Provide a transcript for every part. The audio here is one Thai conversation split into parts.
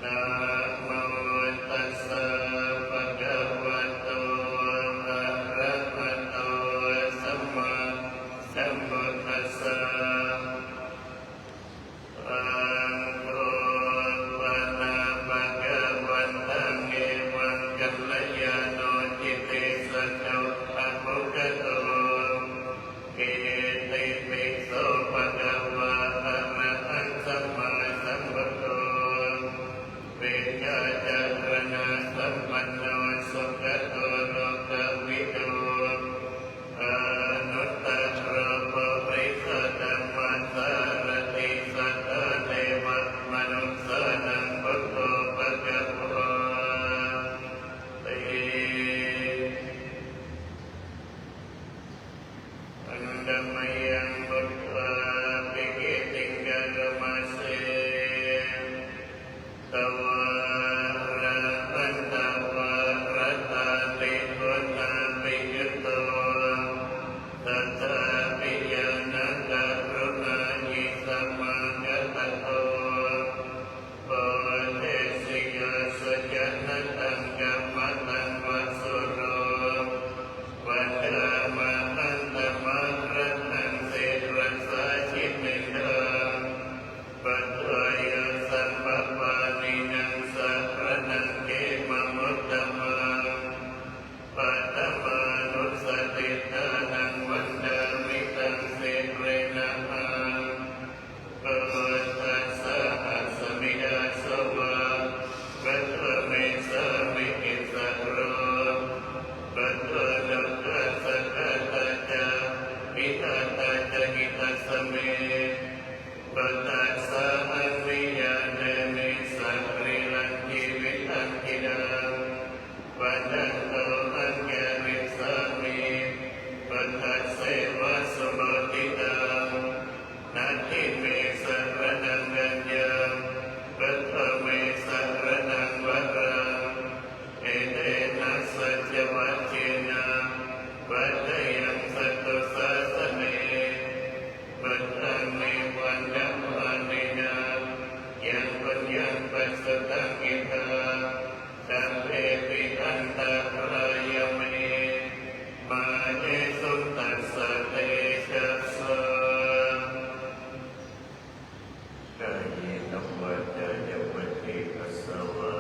นะโมตัสสะภะคะวะโต นันโตอัญญาริสามิปัฏฐัสเสวะสมติตังนัตถิเมสรณังกัญญังปัฏฐเมสรณังวรังเอเตนะสัจวัจเจนะปัจจยังสัตตุสาสเนปัฏฐังเมวันดัมมานินายังปัญญังปัสสตังกิตาสัพเพปิอันตรายเมมาเนสุตัสสะเตชะสะกายเนวัจจะวัจเจกัสสวะ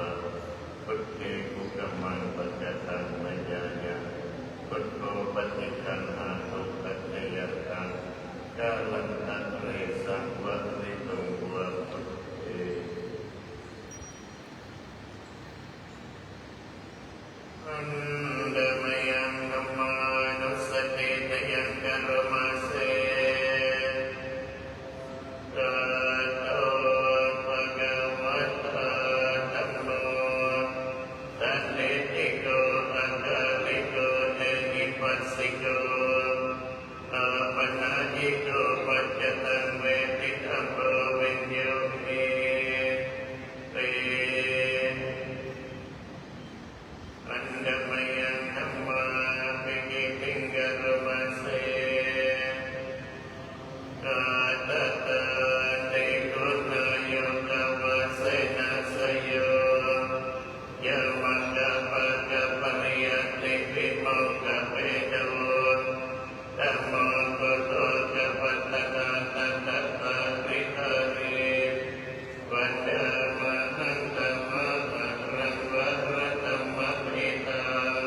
พุทเทกุกัมมังปัจจตังมยายะพุทโธปฏิคันหาตุปัจจยตังกาลันตัเรสังวะริตุงวะพุทเทอันเดมยังธัมมานุสติตยังกรมาเสตโตภะคะวะตาธัมโมสันนิติโกอัคคลิโกเอหิปัสสิโกอาปนายิโกปัจจตังเวทิตัมโพวิญโยหิเตอันเดมยังธัมมาปิกิปิงกรมาเสกาตตาติกุณโยกวะเสนะสโยยะมังกะปะกะปะริยติวิโมกขเวโตธัมโมกุโตกะปัตตะนาตัตตะตาริหาริวัฏฏามะหังธัมมะอะรังวะระธัมมะหิตัง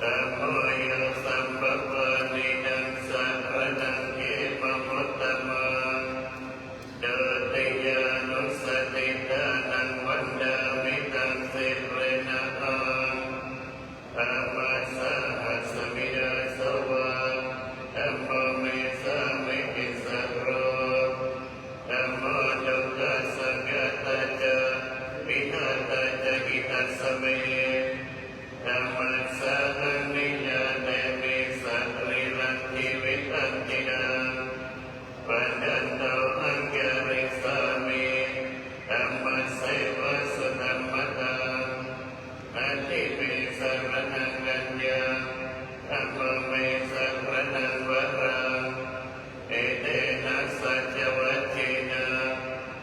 ธัมโมโยสัมปปะนินังสารนังเขมมุตตมังโดติยานุสติทานังวันดามิตังสิเรนะอังธัมมัสสะหัสสมิดาสวะธัมโมเมสะเมหิสโรธัมโมดุกขสังฆตัจจะวิหัตจหิตัสสเมธัมมัสสะหันนิยาเนมิสัตริลัทธิวิตันตินังปัญญันโตอัญญาริสามิธัมมัสเสวะสุนัมมตังนัตถิเมสรณังกัญญังธัมโมเมสรณังวรังเอเตนะสัจวัจเจนะ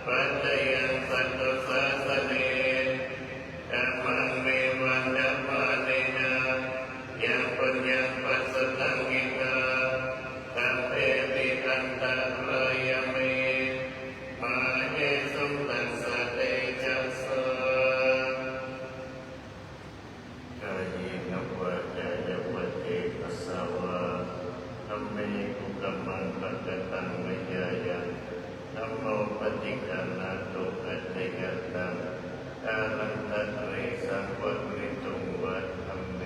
ปัจจยังสัตตุสาสเนธัมมังเมวันดัมมานินายังปัญญังปัสสตังกิตาสัพเพปิอันตรายเมมาเนสุตัสสะเตชะสะกายเนวัจจะวัจเจกัสสวะธัมเมกุกัมมังปัจจตังมยายะธัมโมปฏิคันหาตุปัจจยตังกาลันตัเรสังวะริตุงวะธัมเม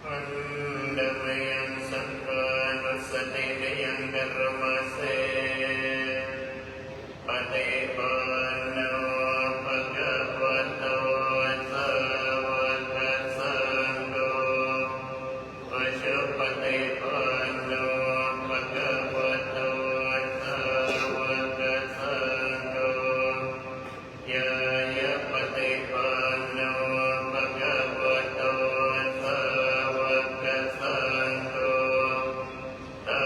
อันเดมยังสังฆานุสติตยังกรมาเสปฏิปันโนภะคะวะโตสาวกสังโฆวะชุปฏิปันโนภะคะวะโตสาวกสังโฆยายะปฏิปันโนภะคะวะโตสาวกสังโฆตา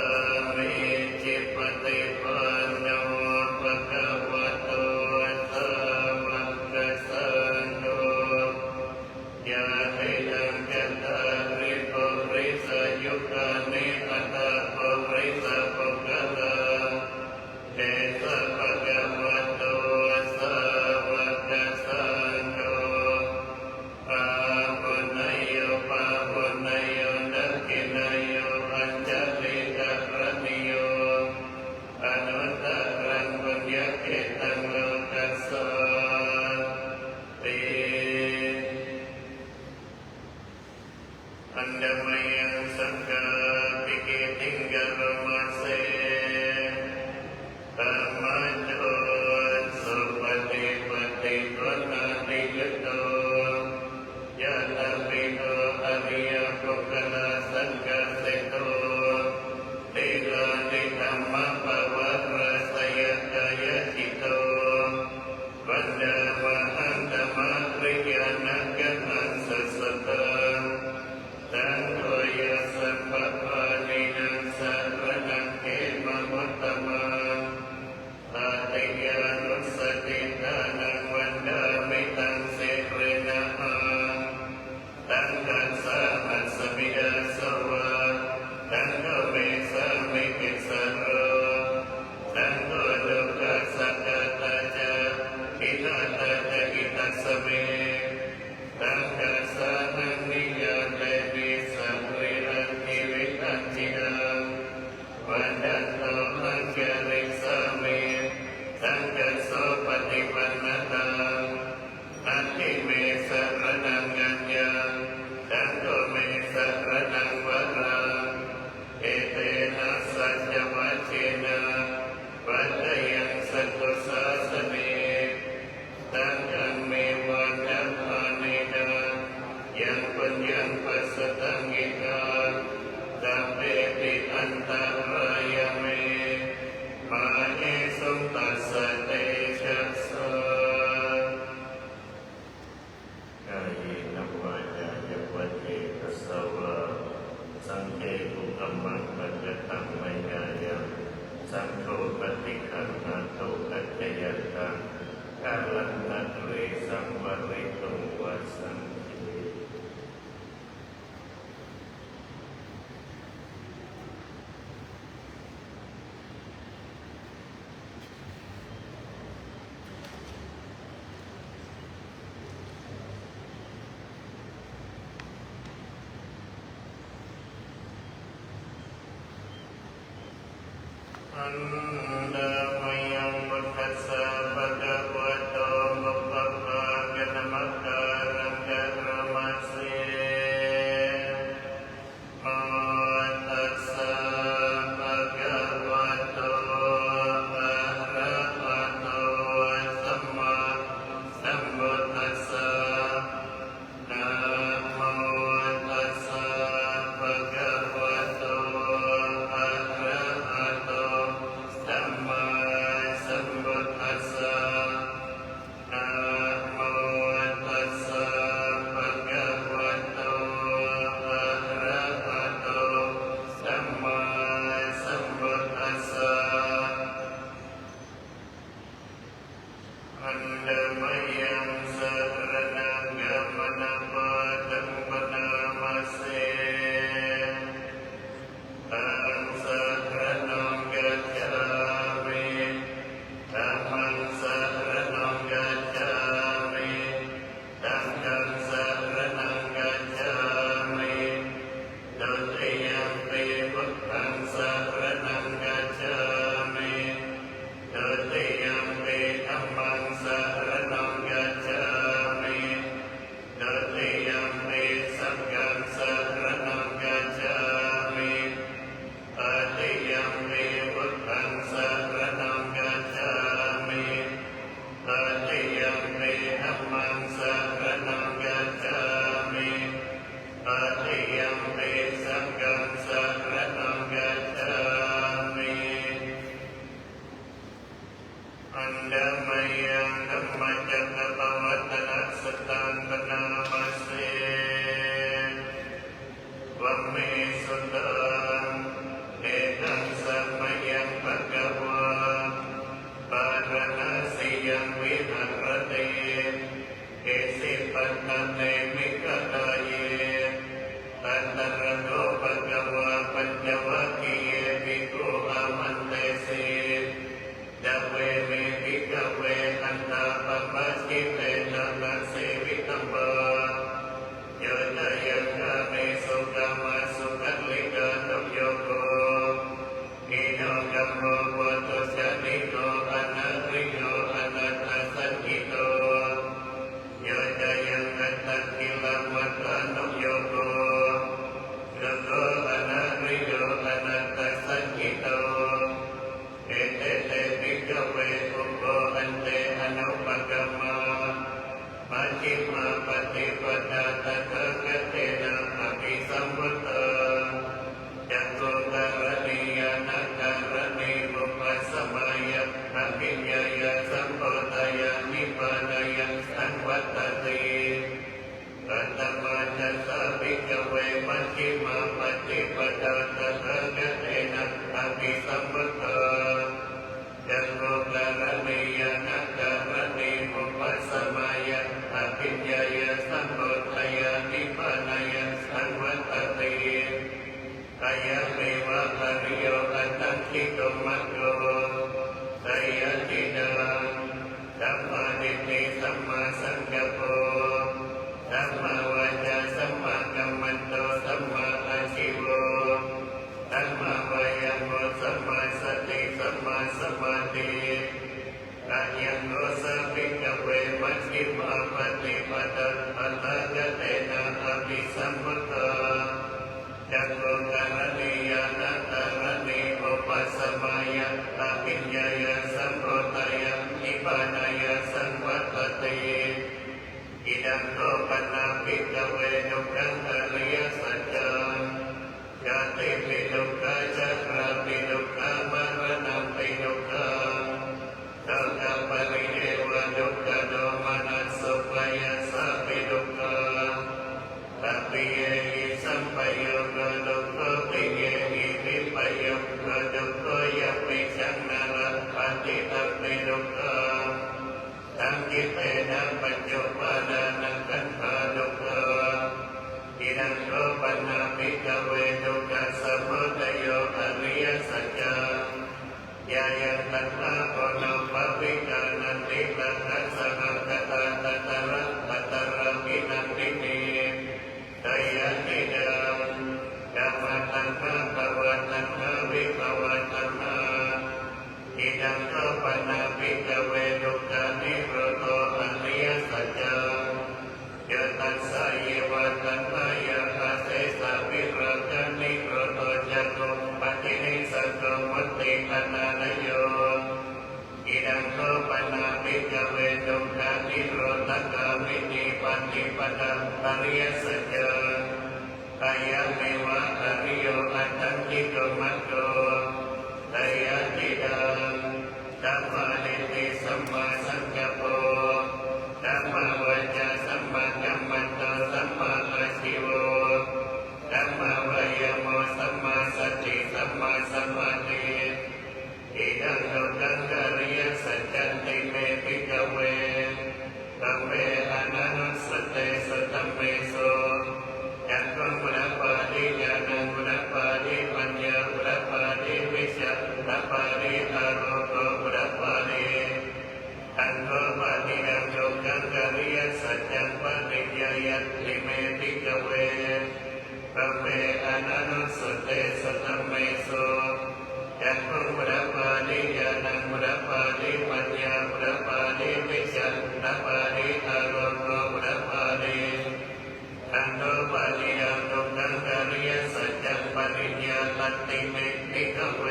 มิจิปฏิปันโนภะคะวะโตสาวกสังโฆยะตินังกัตตาริปุริสยุคานิอัตตาปุริสปุคละเตสะภะคะวะโตสาวกสังโฆปาปุณโยปาปุณโยนักขินโยอัญจลิกรณิโยอนุตตรังปุญญเกตังโลกัสสติ คาติยุตโตยะตาปิโตอริยปุคคลาสังฆเสโตติลานิธัมมะภวะราสยกายจิตโตวันดาวะหันตมะริยานักขันสัสสะตังโยสัพพะนินังสารนังเขมะมุตตมังอาติยานุสติทานังวันดามิตังเสรนะตังกัสสะหัสสมิยาสวะตังโกเมสะมิกิสะโรตังโกดุกัสสะกะตะจาอินาตะจะอิตัสสเมตังกัสสะนังนิยามเตวิสังวิรันติวิตันตินังวันดันโตมังเกริสามิตังกัสโสปฏิปันนตังนัตถิเมสะระนังยัญญังตังโกเมสะระนังวรังเอเตนะสัจจวัชเชนะวัตยังสัตตุสาสเนตังกังเมวันดัพานินายังปัญญังปัสสตังกิกาตัมเปติอันตรายเมมาเนสุตัสสะเตชัสสะกายนวาจายวัจเจกสวะสังเกตุกัมมังปัจจตังไมยายังสังโฆปฏิคันนาโตกัจจยตังกาลันนัตเรสังวริตุวัสสังเกอันดามยังมุทัสสะภะคะวะโตมุปปะภะคะนะมะการังกะระมะเสอะทัสสะภะคะวะโตอะระหะโตสัมมาสัมพุทธัสสะนะโมตัสสะภะคะวะโตอะระหะโต ปิญญายะสัมโพธายะนิพพานายะสังวัตติกายะเมวะอริโยอัตตังคิโตมัคโยไตยะติดังสัมมาทิฏฐิสัมมาสังกัปโปสัมมาวาจาสัมมากัมมันโตสัมมาอาชีโวสัมมาวายามโมสัมมาสติสัมมาสมาธิอายังโนสัพพิกเวมัชฌิมาปฏิปทาอัตถกเตนะอภิสัมพุทธาจักโกการณิยานัตตารณิโอปัสสมายะอภิญญายะสัมโพธายะนิพพานายะสังวัตติอิดังโตปนาภิกเวนุขังอริยสัจจังญาติปิทุกขาจักราปิทุกขามรณะปิทุกขาสังฆปริเทวทุกขโดมนัสสุปยาสาปิทุกขาตัปปิเยหิสัมปโยโกทุกขปิเยหิวิปโยโกทุกขยัมปิสังนาระปฏิตัปปิทุกขาสังคิเตนะปัจจุปาดานังขันธาทุกขาอิดังโตปนาภิกเวทุกขสมุทัยโยอริยสัจจังยายังตัณหาโกโนภวิกานันติลักขะสหังคตาตตระปัตตระมินันตินิไตยะติดังกัมมตัณหาภวตัณหาวิภวตัณหาอิดังโตปนาภิกเวทุกขานิโรธอริยสัจจังยะตัสสะเยวะตัณหายะอาเสสะวิราคะนิโรธจักขุปฏินิสัตโตมุตติปนานโยอิดังโตปนาภิกเวทุกขานิโรธกามินิปันติปตะอริยสัจจังกายะเมวะอริโยอัตตังคิโตมัคโตไตยะติดังสัมมาทิฏฐิสัมมาสังกัปโปสัมมาวาจาสัมมากัมมันโตสัมมาอาชีโวสัมมาวายามโมสัมมาสติสัมมาสมาธิอิดังโลกังกริยสัจจันติเมภิกเวตัมเมอนันสุเตสุตัมเมโสจักขุมุรปาดิญาณังมุรปาดิปัญญามุรปาดิวิชชามุรปาดิอาโรโกมุรปาดิอันโตปาติยังโยกังกริยสัจจังปฏิญายัตติเมภิกเวตัมเมอนันสุเตสุตัมเมโสจักขุมุรปาดิญาณังมุรปาดิปัญญามุรปาดิวิชชามุรปาดิอาโรโกมุรปาดิอันโตปาติยังโยกังกริยสัจจังปฏิญายัตติเมภิกเว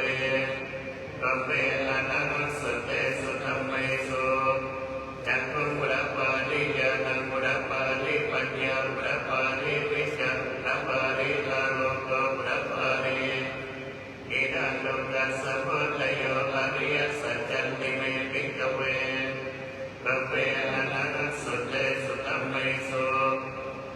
ตัมเมอนันสุเตสุตัมเมโสจักขุมุรปาดิญาณังมุรปาดิปัญญามุรปาดิวิชชามุรปาดิอาโรโกมุรปาดิอิดังโลกัสสะมุทัยโยอริยสัจจันติเมภิกเวตัมเมอนันสุเตสุตัมเมโส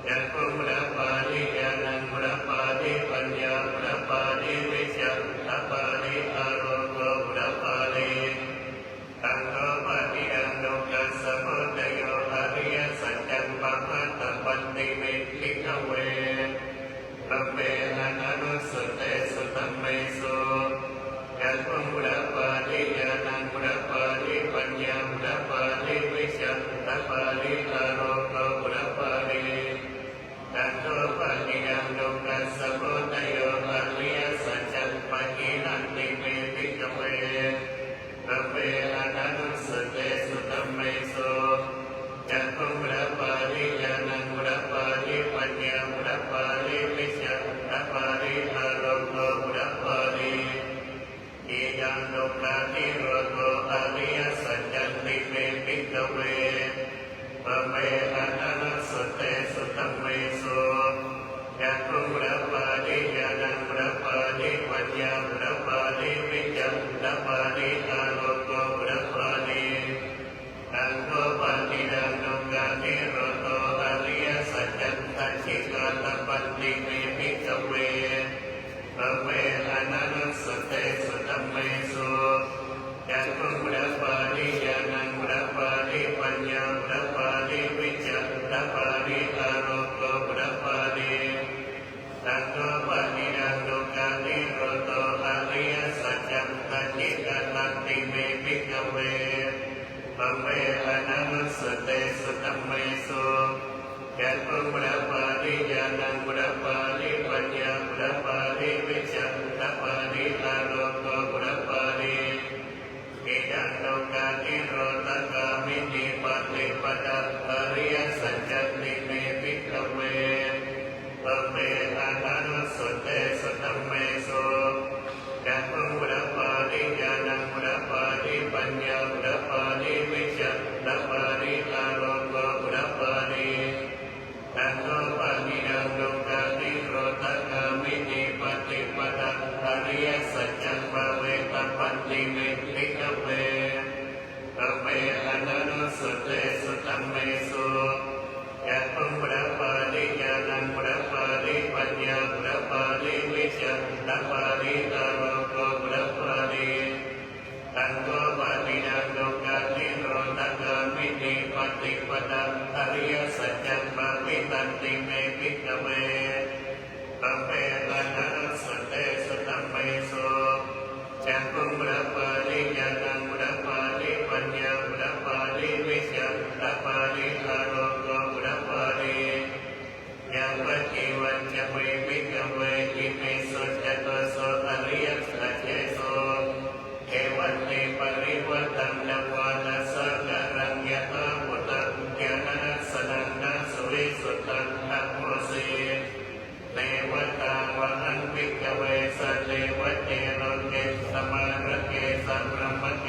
จักขุมุรปาดิญาณังมุรปาดิปัญญามุรปาดิวิชชามุรปาดิอาโรโกมุรปาดิอังโตปะติยังโลกัสสะมุทัยโยอริยสัจจังปะหัตตปันติเมภิกเวตัมเมอนันสุเตสุตัมเมโสจักขุมุรปาดิญาณังมุรปาดิปัญญามุรปาดิวิชชามุรปาดิอาโรโกมุรปาดิอันโตปะติยังโลกัสสะมุทัยโยอริยสัจจังปะหินันติเมภิกเวตัมเมอนันสุเตสุตัมเมโสจักขุมุรปาดิญาณังมุรปาดิปัญญามุรปาดิวิชชามุรปาดิอาโรโกมุรปาดิอิดังโลกานิโรธอริยสัจจันติเมภิกเวตัมเมอนันสุเตสุตัมเมโสจักขุมุรปาดิญาณังมุรปาดิปัญญามุรปาดิวิชชามุรปาดิอาโรโกมุรปาดิอังโตปะติยังโลกานิโรธอริยสัจจันตัจฉิกาตปันติเมภิกเวตัมเมอนันสุเตสุตัมเมโสจักขุมุรปาดิญาณังมุรปาดิปัญญามุรปาดิวิชช ตปาริอาโรโกปุตปาริตังโตปะนิดังโลกาลิโรโตอริยสัจจังตัจจิตันติเมภิกขเวปัมเมอนังสุเตสุตัมเมสุยัตถุปุตปาริญาณังปุตปาริปัญญาปุตปาริวิชชาปุตปาริอาโรโกปุตปาริอิดังโลกาลิโรตกามินิปฏิปทาอริยสัจจันติเมภิกขเวปัมเมอนังสุเตสุตัมเมสุยัตถุปุตปาริญาณังปุตปาริปัญญาปุตปาริวิชชาปุตปาริอาโรโกปุตปาริตังโตปะนิดังโลกาลิโรตกามินิปฏิปทาอริยสัจจังภเวตัพพันติเมภิกขเวปัมเมอนันสุเตสุตัมเมสุยัตถุปุตปาริญาณังปุตปาริปัญญาปุตปาริวิชชาปุตปาริอาโรโกปุตปาริตังโตปะนิดังโลกาลิโรตกามินิปฏิปทาอริยสัจจังภเวตันติเมภิกขเวปัมเมอนันสุเตสุตัมเมสุยัตถุปุตปาริญาณังปุตปาริปัญญาปุตปาริวิชชาปุตปาริอาโรโกปุตปาริยะปฏิวัจจะเวภิกขเวอิเมสุจัตโตโสอริยสัจเจโสเทวันเตปริวัตังนวานัสสะกังยะตาปุตตังญาณัสสนังนาสุวิสุตตังอัปโมสีเทวตาวะหังภิกขเวสัตเทวเจโลเกสมาระเกสัมรมเก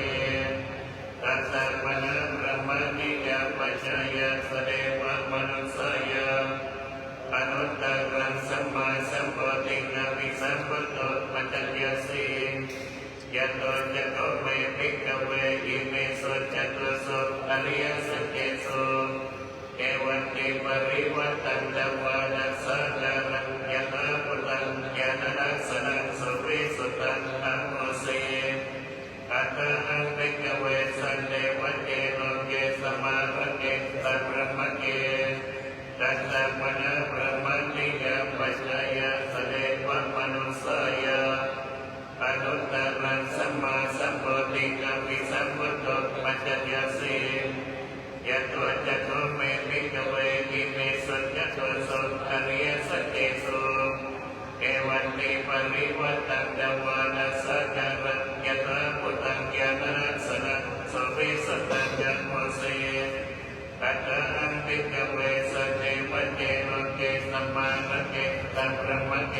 ตัสสะมนะพระมณิยาปัจจายะสเดวะมนุสสายะอนุตตรังสัมมาสัมโพธินาภิสัมพุทโธปัจจยสียะโตจะโตเมภิกขเวอิเมสุจัตโตโสอริยสัจเจโสเอวันติปริวัตันตวานัสสะกังยะตาปุตตังญาณัสสนังสุวิสุตตังอัปโมสีอัตถังภิกขเวสันเทวเจโลเกสมาระเกสัพพะมะเกตัสสะมนะพระมณิยาปัจจายะสเดวะมนุสสายะอนุตตรังสัมมาสัมโพธินาภิสัมพุทโธปัจจยสียะโตจะโตเมภิกขเวอิเมสุจัตโตโสอริยสัจเจโสเอวันติปริวัตังดวานัสสะกังยะตาปุตตังญาณัสสนังสุวิสุตตังอัปโมสีอัตถังภิกขเวสันเทวเจโลเกสัมมาระเกสัพพะมะเก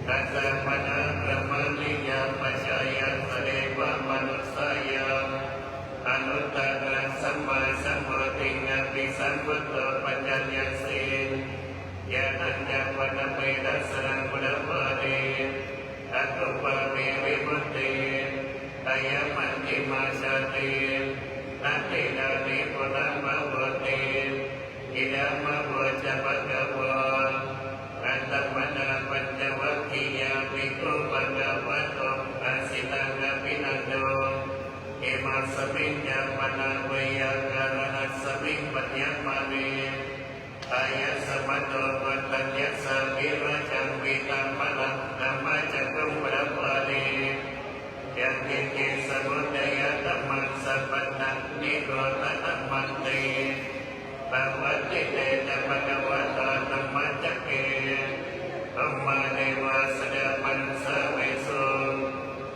ตัสสะมนะพระมณิยาปัจจายะสเดวะมนุสสายะอนุตตรังสัมมาสัมโพธินาภิสัมพุทโธปัจจยสียะนัญญาวัฏเมตัสสะปุตตปาริอัตถุปาริวิมุตติอายะมันติมาสตินัตตินานิปุณณะภวติอิดามะโวจะภะคะวะอัตตมนาปัญจวัคคียาภิกขุปัญจวัตโตอาสิตังอภินันโตเอมัสสมิญญาปนาเวยากานัสสมิงปัญญมานิอายะสมัตโตปัตตัญญสวิราชังวิตัมมะนังธัมมะจักขุปะปะริยังเกเกสมุทัยธัมมังสัพพันนังนิโรธธัมมังติภวัตติเตจะภะคะวะโตธัมมะจักเกธัมมาเดวะสดาปันสะเวโส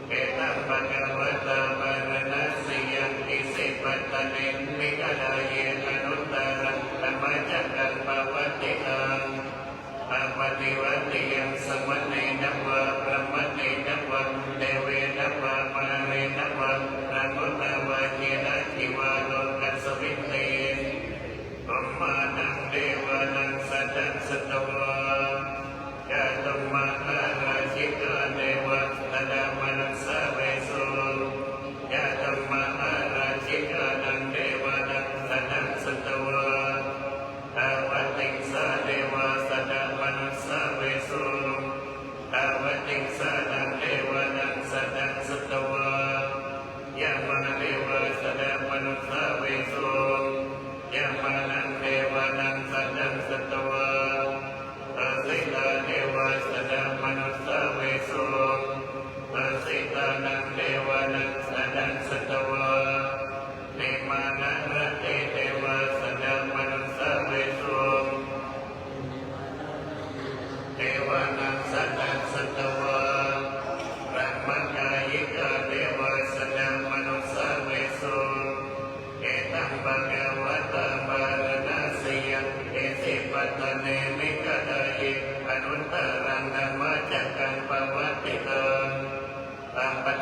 เอตัมภะคะวะตาภารณะสิยังอิสิปัตตะเนมิกดาเยอนุตตรังธัมมะจักกังภวัตติตังอปฏิวัติยังสมณเณนะวะพระมเณนะวะเดเวนะวะมาเรนะวะพระมุตตวะเยนะจิวาโลกัสสวินเตธัมมานังเดวานังสัจจังสัตวะยะธัมมาราชิกาเดวะตดามนัสสะเวโสยะธัมมาราชิกานังเดวานังสัจจังสัตวะทาวติงสะเดวะสัตตมนัสสะเวโสทาวติง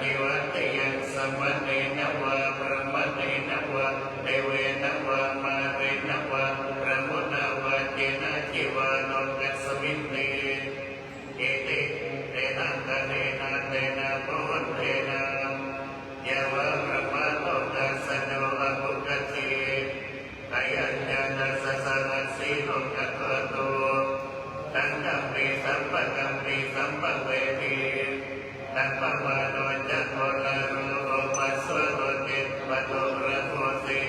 ติวัติยังสมัตินวะประมัตินวะเทเวนวะมาเรนวะประมุนวะเจนะจิวานนกัสมินเตเอติเตนะกะเนนะเตนะโพเตนะยวะประมาโตกัสโนอะภุกติกายัญญาณสัสสะสีโลกัตโตตัณหาปิสัมปะกัมปิสัมปะเวทีตัปปะวะโนจักโกลาโรโอปัสสะโตเจปะโตระโหสิ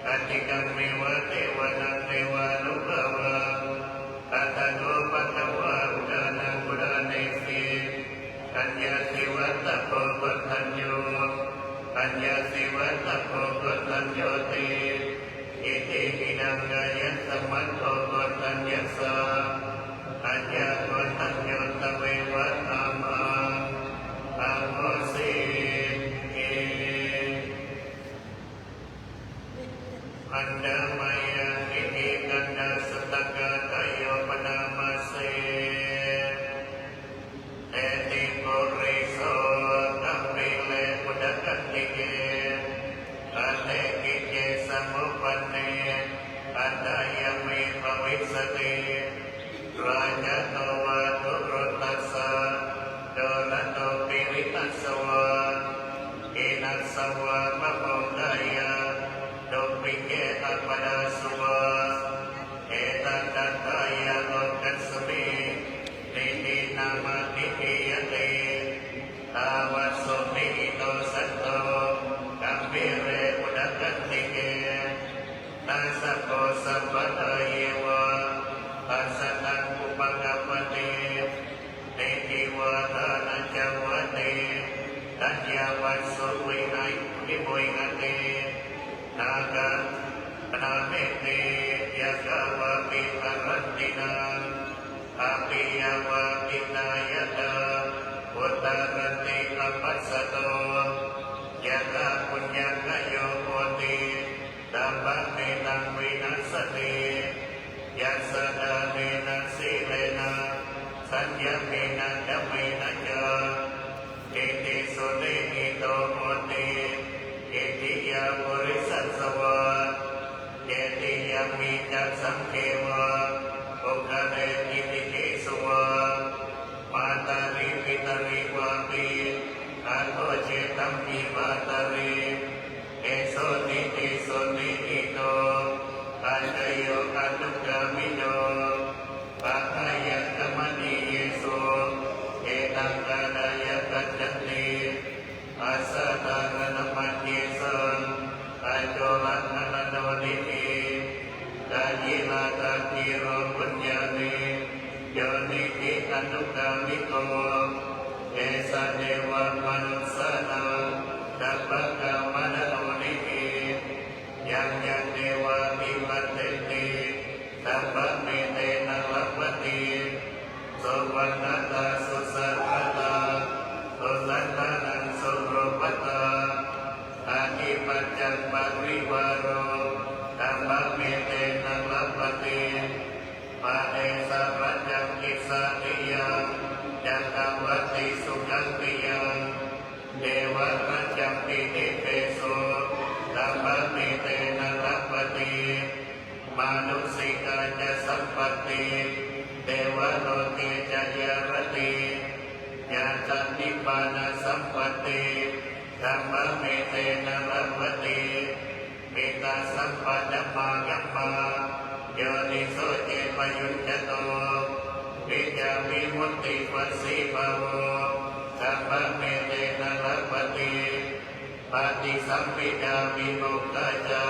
อติกัมเมวะเทวนาเทวานุภาวะตัตโตปะคะวะอุดานังอุดาเนสีกัญญาสิวัตตโพพุทธัญโยกัญญาสิวัตตโพพุทธัญโยติอิติปินังกายัสสมัตโตพุทธัญญสสะอัญญาพุทธัญโยตเววัตตามังอะโหสิอันดามายาอิติกันดาสตกะตโยปนามาเสเอติโกริโสกัมปิเลอุดกัตติเกอันเตกิเจสมุปันเนอันตายามิภวิสติราชโตวาทุรุตตัสสะโดลโตปิริตัสสวะอินัสสวะมะโพกายะโดปิเกตัปปดาสุวะเอตัตตตายะโลกัสสมินิตินามานิพิยติตาวัสสุนิโตสัตโตกัมปิเรอุดกัตติเกตัสสะโพสัพพะเยวะปัสสะตังอุปกัปปติเตติวะทานัจจวะเตตัญญาวัสสุวินัยวิโมยกเตนาคะนาเมเตยะกาวะปิภรัตตินังอาปิยวะปิตายะตาอุตตรติอปัสสโตยะกะปุญญกโยโหติดัมมะเมตังวินัสสติยัสสะดาเมนะสีเลนะสัญญาเมนะดัมเมนะจาเอติสุเนหิโตโหติเอติยาบริสัสสวะเอติยามิจัสสังเขวะโอกาเดติติเกสวะมาตาริปิตาริวาปิอาโตเจตัมปิมาตาริเอโสนิติโสนิหิโตอาจโยอานุกามิโนปะคายะกมณีเยโสเอตังกาดายะกัจจติอาสาตารณมัจเยสังอาโจลันนโนนิธิกายิลาตาติโรปุญญานิโยนิธิอนุกามิโกเอสะเดวะมนุสสานังดัปปะกามะโนนิธิยังยังเดวะมิปัตติสัพพะเมเตนะลัพพติโสวันนตาสุสัพพตาโสสันตานังสุโรปัตตาอาทิปัจจังปะริวารโรธัมมะเมเตนะลัพพติปะเดสะรัจจังกิสาติยังจักขวัตติสุขันติยังเดวะรัจจังปิติเปโสธัมมะเมเตนะลัพพติมานุสิกาจะสัมปติเทวโลเกจะยารติญาตันนิพพานะสัมปติธัมมะเมเตนะลัพพติเมตตาสัมปัฏฐายัมมาโยนิโสเจปยุญจโตวิจาวิมุตติปัสสิภาวะธัมมะเมเตนะลัพพติปฏิสัมภิจาวิมุตตาจา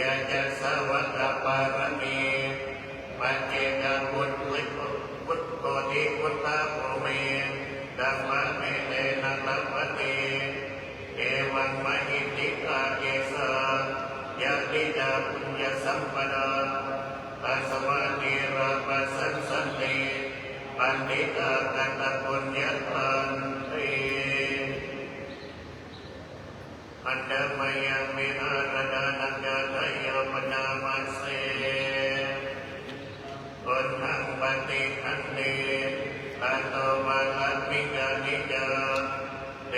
ยาจัสสะวัตตะปารมีปัจเจกพุทธิพุทโธติพุทธะโภเมธัมมะเมเตนะลัพพติเอวังมหิทธิกาเยสะยะติจาปุญญสัมปดาตัสมาติราปัสสันสันติปันติตากันตปุญญตันติอันเดมยังมิหารดานังกาทโยปนามาเสปุณหังปฏิขันติตัตโตมาลัมมิกานิจาเต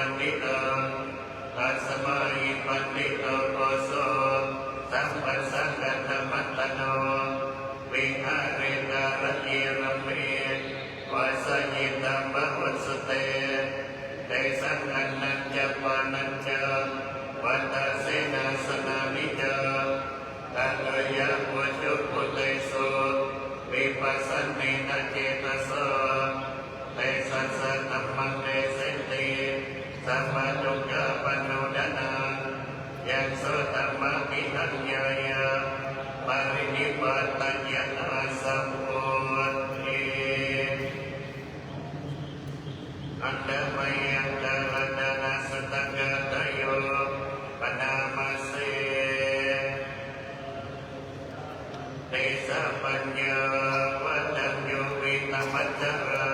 ปันติโตตัสมาหิปันติโตโกโสสัมปัสสังกัตถมัตตโนวิหาเรการะเยระเมวาสยิตัมบะวัสเตเตสังขันนัญจปานัญจวัตตะเสนาสนามิจตังยะโมจุปุเตโสวิปัสสนินเจตโสเตสัสสะธัมมังเตเสติสัมมาทุกขะปโนดนายังโสตัมมะปิทัญญายะปรินิพพานัญญาสัมโพธิอันเดมยังกาลดานาสตังกตโยปนามาเสเตสะปัญญาวัฏัญโยวิตมัจจาระ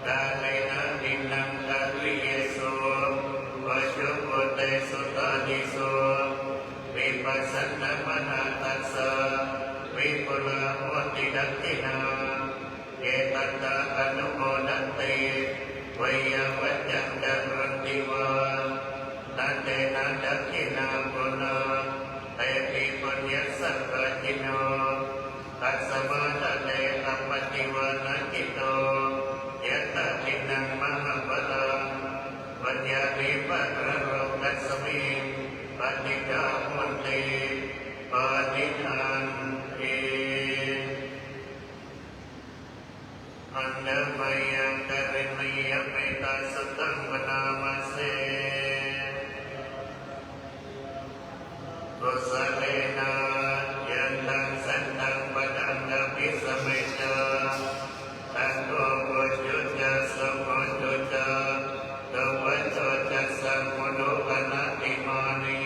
กาเลนะดินังกาลิเยโสวชุโกเตสุตานิโสวิปัสสนามนาตัสสะวิปุลาโหติดัตตินาเอตัตตะอนุโมดันติวิยวัจจังจรันติวานันเตนะดัตตินาปุณาเตปิปุญญสัพพจิโนตัสสะมาตเตอัปปติวานาจิโตยัตตะทินังมหาปะตังปัญญาวิปัสสะโรกัสสมิปฏิจจามุนติปานิทันติอันเดมยังกริมยเมตตาสุตังวนามาเสกุสเลนะยันตังสันตังปะตังกภิสเมจาตังโกโกจุจจะสมุจุจจะตวัจโจจะสัมมุโนปนะติมานิ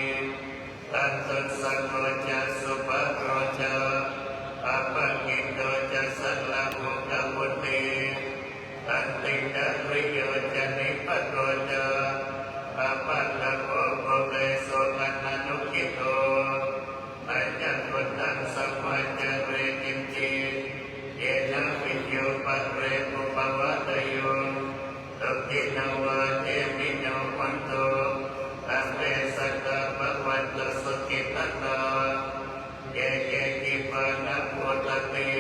ตันตุสังโฆจะสุภะโรจะอัปปะกิโตจะสัลลังมุขมุติตันติจะริโยจะนิพพโตจะอัปปะละโกโกเตโสกัณนุกิโตปัจจักุตังสัมมาจเรกิมจิเยนะวิญโยปัตเรปุปวัตโยตุกินาวะเตมิโนวันโตตัมเปสัตตะภวันตุสุขิตัตตาเยเยกิปานะโพตติ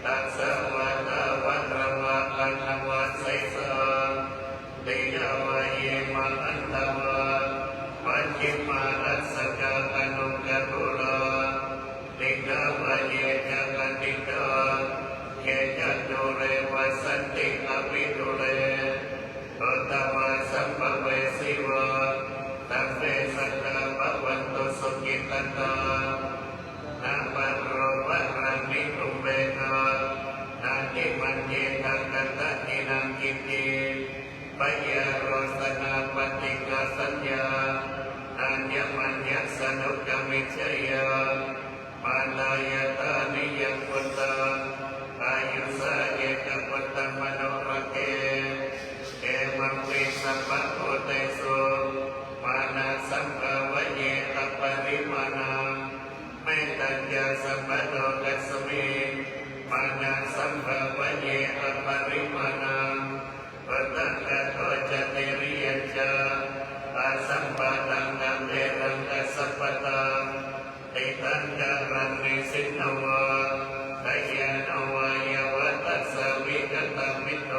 ตัสสะวะตะวัตระวะอันนวะไสสะติยาวะเยมะอันตวะวัจจิมารัสสะกะอนุกะรุลาติกาวะเยจะกติกาเยจะตุเรวะสันติอภิตุเรโอตวะสัมภเวสีวะตัมเปสัตตะภวันตุสุขิตัตตานาปัสโรวะรันนิคุเบนะนาทิมันเยตังกัตตะนินังกิติปัญญาโรสนาปฏิกาสัญญาอัญญมัญญสนุกมิจยามาลายตานิยปุตตาอายุสาเยกปุตตมโนรเกเอมังวิสัพพะโพเตโสมานาสัมภวะเยอปริมาณังเมตัญญาสัมปโนกัสสมิมานาสัมภวะเยอปริมาณังปัตตังกะโตจะเตริยัญจาอาสัมปะตังนัมเตรังกัสสปะตังติตังกะรังนิสินนวะกายานวายวัตตัสสะวิกตัมมิโต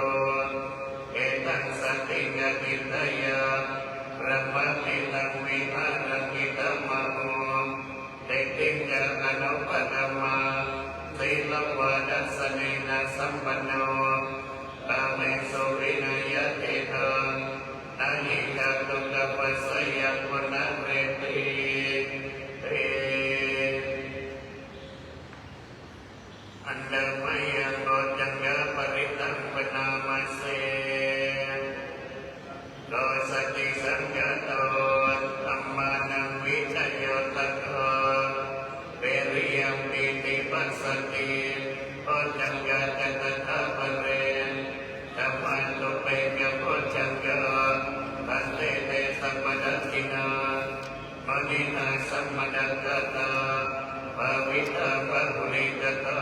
เอตังสันติกติตยาพระมติตังวิหารกิตมะโหติติงกะอนุปตัมมาศีลวะดัสสเนนะสัมปันโนตาเมสุวินัยเตทังนาหิกาตุกะปัสสยะปุณเรติเตอันเดมยังโกจังกะปริตังปนามาเสโดสติสังกัตโตธัมมานังวิจโยตโตเปริยังปิติปัสสติโอจังกะจัตถะปะเรธัมมันตุเปกะโพจังกะตันเตเตสัมปดัสสินามณินาสัมมดักตาภาวิตาภุริกตา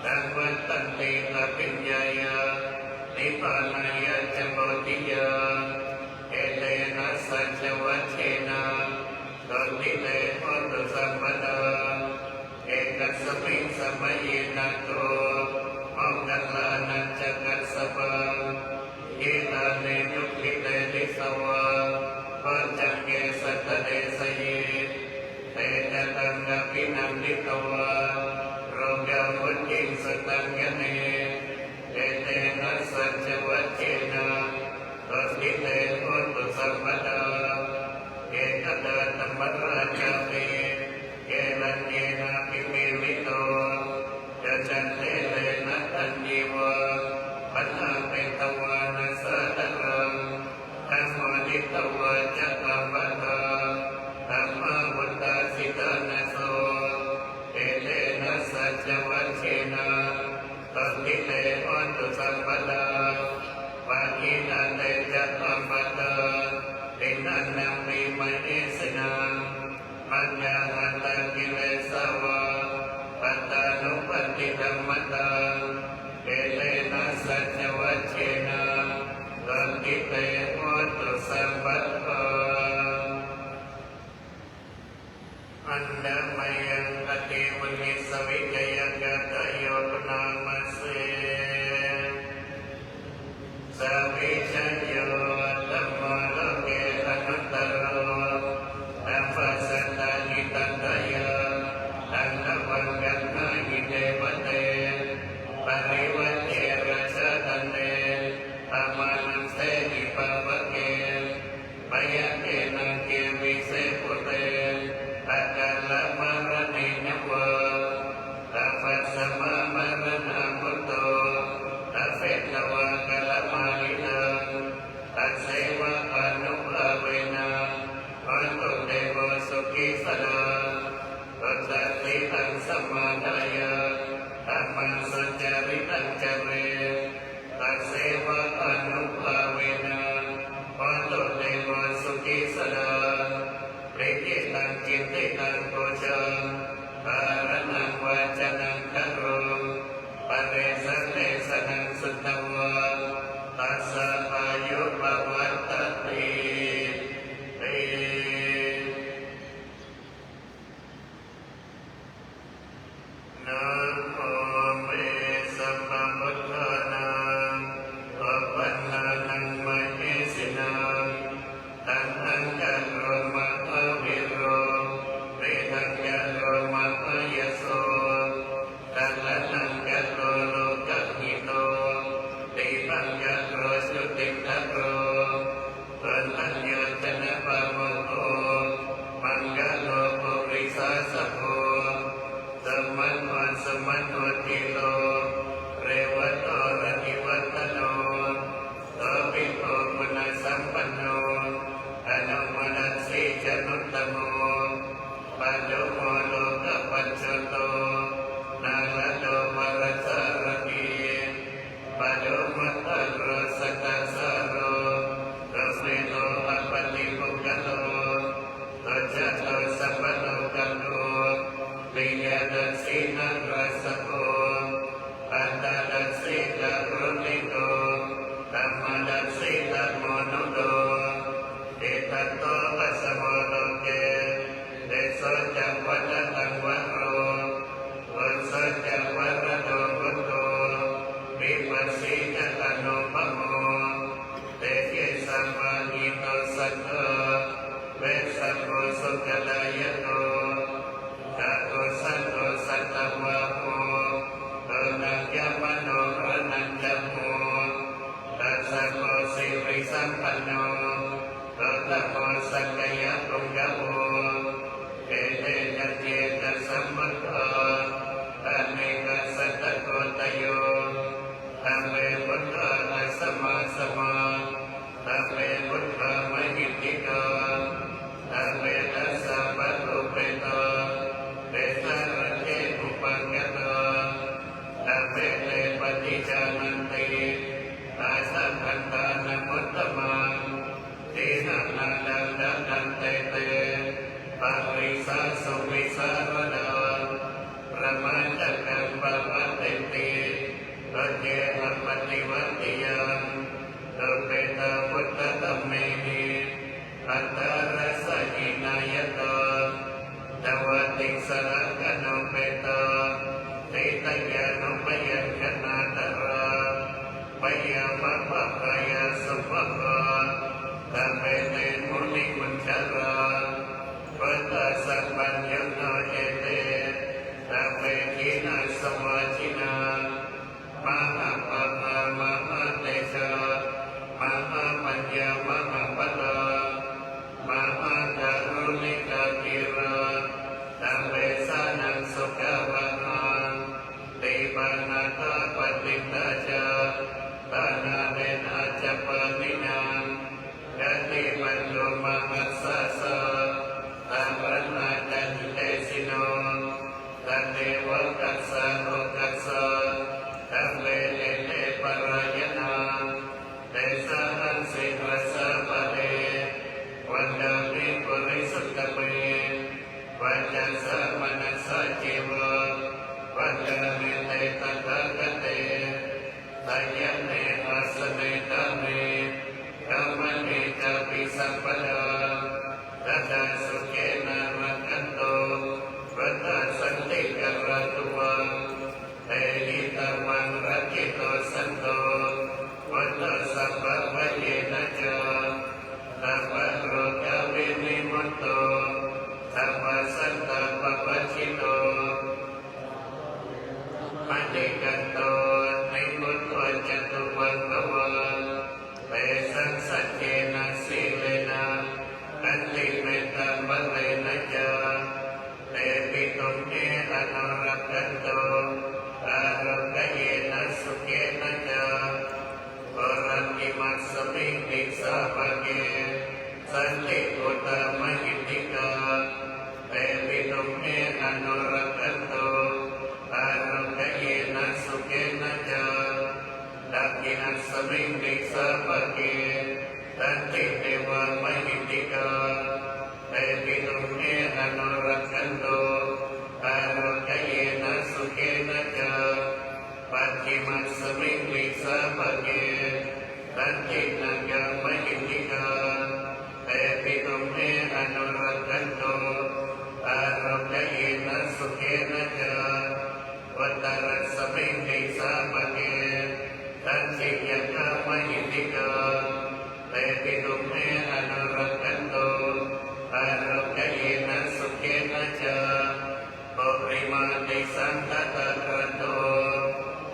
ตังวัตตันติตปิญญายานิพพานายะจโมติยา มัยนาโตมองกัลลานันจักสปะเยตาเนยุคิเตลิสวะปัจจังเกสัตเดสเยเตจตังกัปินันดิตวะโรกามุจิงสตังยเนเอเตนะสัจวัจเจนะตัสกิเตโหตุสัมปดาเกตตะตัมมราชาเตเกลัญเยนะปิปิวิโตจะจันเตเลนะตัญญีวะปัญหาเปตวานัสสะตะรังธัมโมนิตวะจักขัมปะทาธัมมาวุตตาสิตานะโสเอเตนะสัจวัจเจนะตัสกิเตโหตุสัมปดาปะกินันเตจักขัมปะทาตินันนังมิมณิสนามัญญาหันตกิเลสวะปัตตานุปติธัมมตังเอเลนะสัจวัจเจนะตัสกิเตโหตุสัมปทาอันดามายังอติวุนิสวิจยังกตโยปนามาเสสวิชโยธัมโมโลเกอนุตตโรธัมมัสสตานิตันตยาตันตวังกันนาหิเตวเตปริวัตเจระชะตันเตธรรมานังเสนิปะวะเกปยะเกนังเกวิเสปุเตอาการละมารณินวะตัพพะสมะมารณะมุตโตตัพเพตวะกะละมาลินังตัสเสวะอนุภาเวนะอันตุเตโวสุขิสดาตัสสะสิตังสัมมาทายะธัมมังสัจจาริตังจเรตัสเสวะอนุภาเวนะอันตุเตโวสุขิสดาเปรติตังจิตติตังโกจังการนังวาจนังคโรปะเรสะเตสะนังสุตตวะตัสสะอายุปวัตตินะโมเมสัมมาพุทธานังอัปปนานังมเหสินังตัณหังจันโรมะภวิโรเรทังจันโรมะภยโสตัลละนังจันโรโลกัสหิโตติปัญญาโรสุติทัพโรตัณหังโยชนะปะโมโหมังกะโลปุริสาสะโพสมัณวันสมัณวติโลเรวัตโตระหิวัตโนโตปิโกปุณสัมปันโนอนุมนัสสิจนุตตโมปัจจุโมโลกปัจจุโตนาลโตวรสารณีปัจจุมัตตโรสกัสสะโรโรเสโลอัปปติปุกโตโตจัตโตสัพพโลกัโตวิญญาณสีนังรัสโกอัตตาดัสสิตะโรนิโตธัมมาดัสสิตะโมนุโตเอตัตโตปัสสโมโลเกเดโสจักวัฏตังวะโรวัสสะจักวัฏโตพุทโธวิปัสสิจักอนุปโมเตเยสัมมาหิโตสัทธะเวสัพโพสุขดายโตจักโตสัตโตสัตตวะโมตนังยะมโนรนังจัมโมตัสสะโพสิริสัมปันโนตัตตะโพสักยะปุญญโภเอเตนะเจตสัมมัตถะอเนกสัตตโกตโยธัมเมพุทธะสัมมาสัมมาธัมเมพุทธะมหิทธิกาธัมเมตัสสะปะทุเปตาเตสะระเทอุปัญญตาธัมเมเตปฏิจานันติอาสัพพันธานะมุตตมังทีนังนาดังดังเตเตปะริสาสุวิสารดาประมาจักขังปะวัตเตติโตเจหัปฏิวัติยังโตเปตาพุทธตัมเมหิอัตตารัสหินายตา ตวติสระกโนเปตาเต งสัจเจนะสีเลนะอันติเมตตาบัลเลนะจาเตปิตุเมอนุรักขันโตอารักขเยนะสุเกนะจาปรันติมัสสมิงติสาภเกสันติปุตตมหิติกาเตปิตุเมอนุรักขันโตอารักขเยนะสุเกนะจาดักขินัสสมิงติสาภเกสันติเทวมหิติกาเตปิตุเมอนุรักขันโตอารักขเยนะสุเกนะจาปัจฉิมัสสมิงติสาภเกสันตินังยังมหิติกาเตปิตุเมอนุรักขันโตอารักขเยนะสุเกนะจาวัตตรัสสมิงติสาภเกสันติยังมหิติกาเตปิตุเมอนุรักขันโตอารักขเยนะสุเกนะจาปริมาติสังฆตะกะโต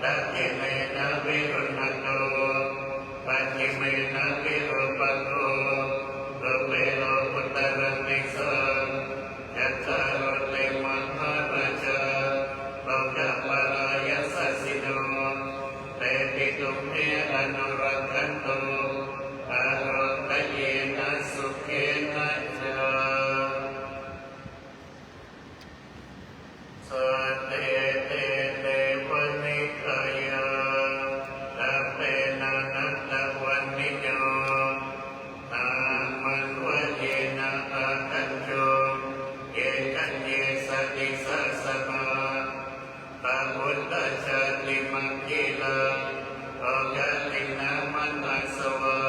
ดักขิเมนะวิรุณโตปัจฉิเมนะวิรูปัโตโลเปโลปุตตะนิสังยัตถาโรเตมังหาราชาโลกปรายสัสสิโนเตปิตุเมอนุรักขันโตอารักขเยนะสุเกนะจาสัตเตเตเตวนิกายาตัพเพนะนัตตวันนิโยนามันวะเยนะอาคัญโจเยกัญเยสติสัสสมาปะพุทธชาติมังคีลาโอกาตินามันตัสสวะ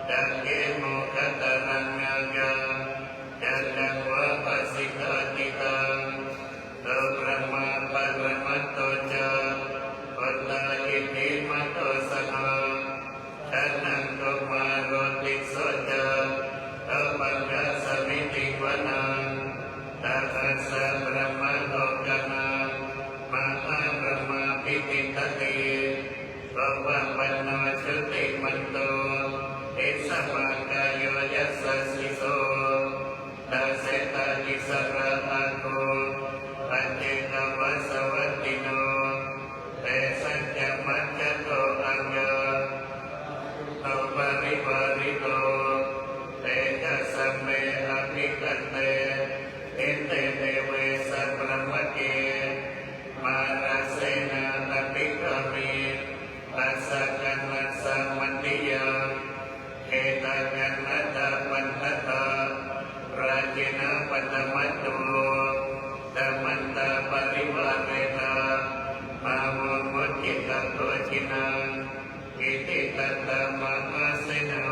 ดักเกโมคัตตะรังญาจันตังวะปัสสิกาติตังโลกรมาปรมัตโตจาปัตตาอิติมัตโตสนาฉันนังโตมาโรติโสจาตปัญญาสมิติวนังตัสสะบรมโลกนังมาตาบรมปิติตติโลภะปัญโนชุติมันโตอิสมากายโยยัสสะสิโสตัสเสตานิสระอาโกปัจเจกวัสวัตติโนเตสัจจมัจจโตอัญญาโตปริวาริโตเตจัสสะเมอภิกันเตอิเตเตเวสัพพะมะเกมาราเสนาอภิกามิปัสสะกันนัสสะมันติยาเอตากันนัตตะปันทตาราเจนะปัตตมัตโตธรรมันตาปริวาเรตามาโมมุจจิตโตชินังอิติตัตตะมหาเสนา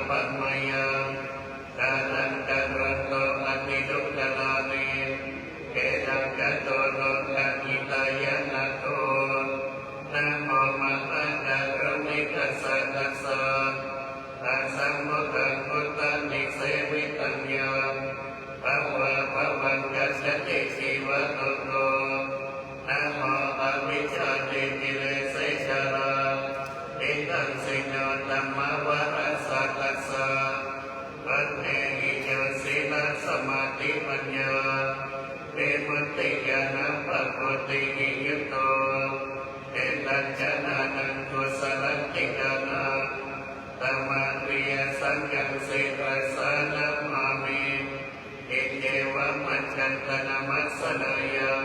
ปัมมยังกาลังกัรโตอติดุกลานิเกตังกัตโตโลกันิตายะนะโตนะโมมะคะนะกรุณิกัสสะตัสสะตัสสัมพุทธังพุทธังนิเสวิตัญญังภวะภวันกัสสติชีวะตุโตนะโมอวิชชาติกิเลสชาลาอิตังสิโนธัมมวะรัสสะตัสสะปัจเจหิโยศีลสมาธิปัญญาเวมุตติญาณปัปปุติหิยุตโตเอตัจจนานังกุศลติกานาธรรมะริยสังฆังสิรัสสะนะมามิอิเจวะมัจจันตนะมัสสนายัง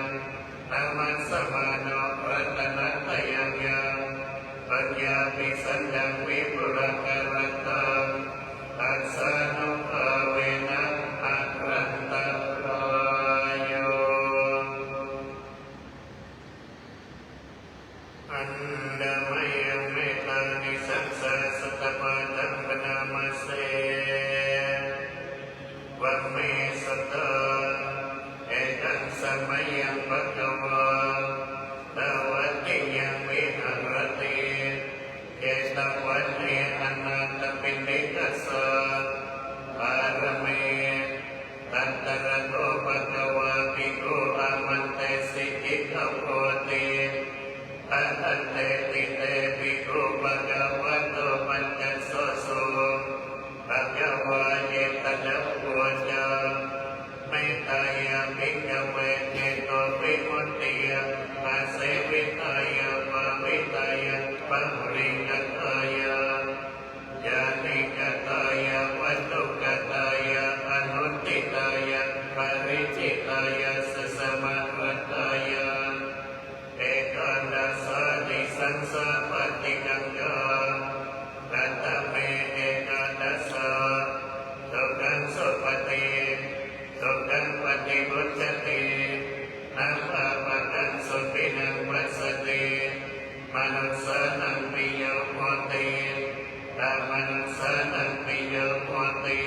นามัสสมาโนรัตนัตยังยังปัญญาภิสัญญังวิปุระกรัตตังตัสสะนุภาเวนะอัครันตรายโยอันดามยังเมตานิสังสะสัตตปะตังปนามาเสวัมเมสัตตาเอตังสมัยยังปัจจวาตวัตติยังวิหารติเจตวันเนอนันตปิณิกัสสะปารเมตัตตระโตภะคะวะภิกขุอามันเตสิกิขโพติอะหันเตติเตภิกขุภะคะวะโตปัญจโสโสภะคะวะเยตนะโพจาเมตตายาภิกขเวเจโตวิมุตติยาอาเสวิตายาปาวิตายาปัมริกตายาญาณิกตายาวัตถุกตายาอนุตติตายาปริจิตายาสสมาวัตายาเอกานัสสานิสังสะปฏิกังการัตเมเอกานัสสะสุขังสุปฏิสุขังปฏิบุจจตินัมภะปะกังสุปินังวัสสติมนุสสานังปิโยโหติตามนุสสานังปิโยโหติ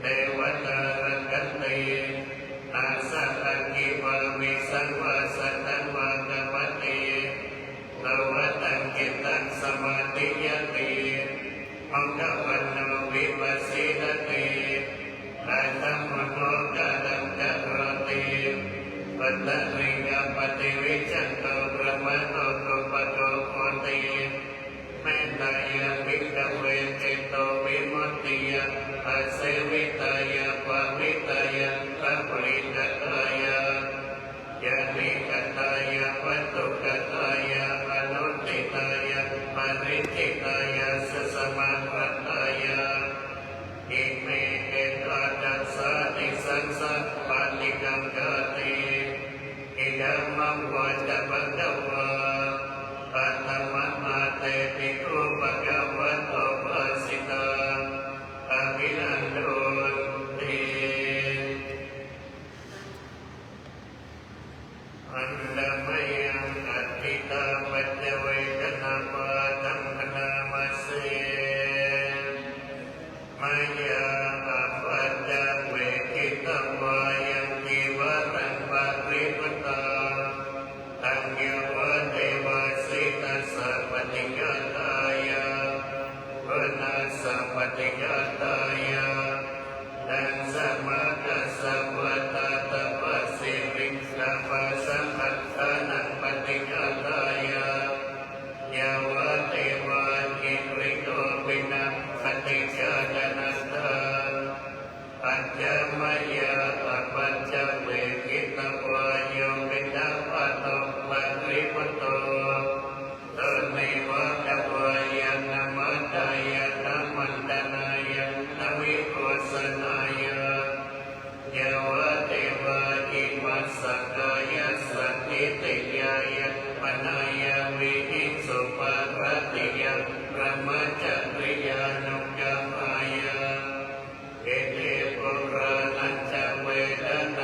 เทวตารักันตินาสัตกิภาวิสังวาสัตตังวากปติตวัตังกิตังสมาธิยติมังควันโนวิปัสสิทติอาตัมมโนกาลังจักรติปัตตริยปฏิวิจันโตพระมโนตุปโตโหติเมตตายาภิกขเวเจโตวิมุตติยาอาเสวิตายาปาวิตายาปัปริกตายาญาณิกตายาวัตถุกตายาอนุตติตายาปริจิตายาสสมาวัตายาอิเมเกตัสสะนิสังสะปฏิกังกติอิดัมมังวัจจะปัจจวาปัตตมัมมาเตปิคุปะกะวะโตภาสิตาอภินันโดติอันดามยังอัตติตาปัจเจเวทนาปะตังพนามาเสมายาปัจจเวกิตวายังจิวะรังปะริปุตตาตังเยวะเทวะสิตัสสะปฏิฆาตายาปุณัสสะปฏิฆาตายาตังสมาคัสสะวัตตะปัสสิริสัพพะสัมปัตตานังปฏิฆาตายายาวะเทวะกิริโตวินังปฏิฆาตนัตตาปัจจมยาปัจจเวกิตวาโยวินาปัตโตปัตริปุตโตตเนวะกวายานามัตตายานามันตนายานาวิโกสนายายาวะเทวะกิมัสสกายาสัตติติยายาปนายาวิหิสุปาราติยาพระมจริยานุกรรมายาเอเตปุรานันจเวทนา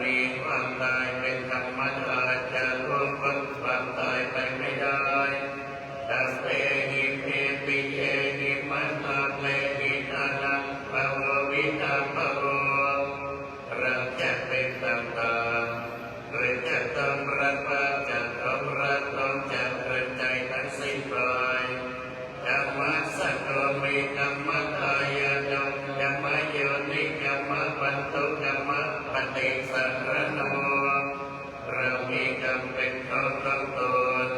มีความตายเป็นธรรมดาจะล่วงพ้นความตายไปไม่ได้ตัสเตหิเมปิเยหิมัตตาเตหินานังภววิตาภโวเราจะเป็นต่างๆหรือจะต้องรักว่าจะต้องรักต้องจะเกิดใจทั้งสิ้นไปธรรมะสัตโตมีธรรมะทายาโนธรรมะโยนิธรรมะปันตุธรรมะปฏิสังขโนเรามีกรรมเป็นของตน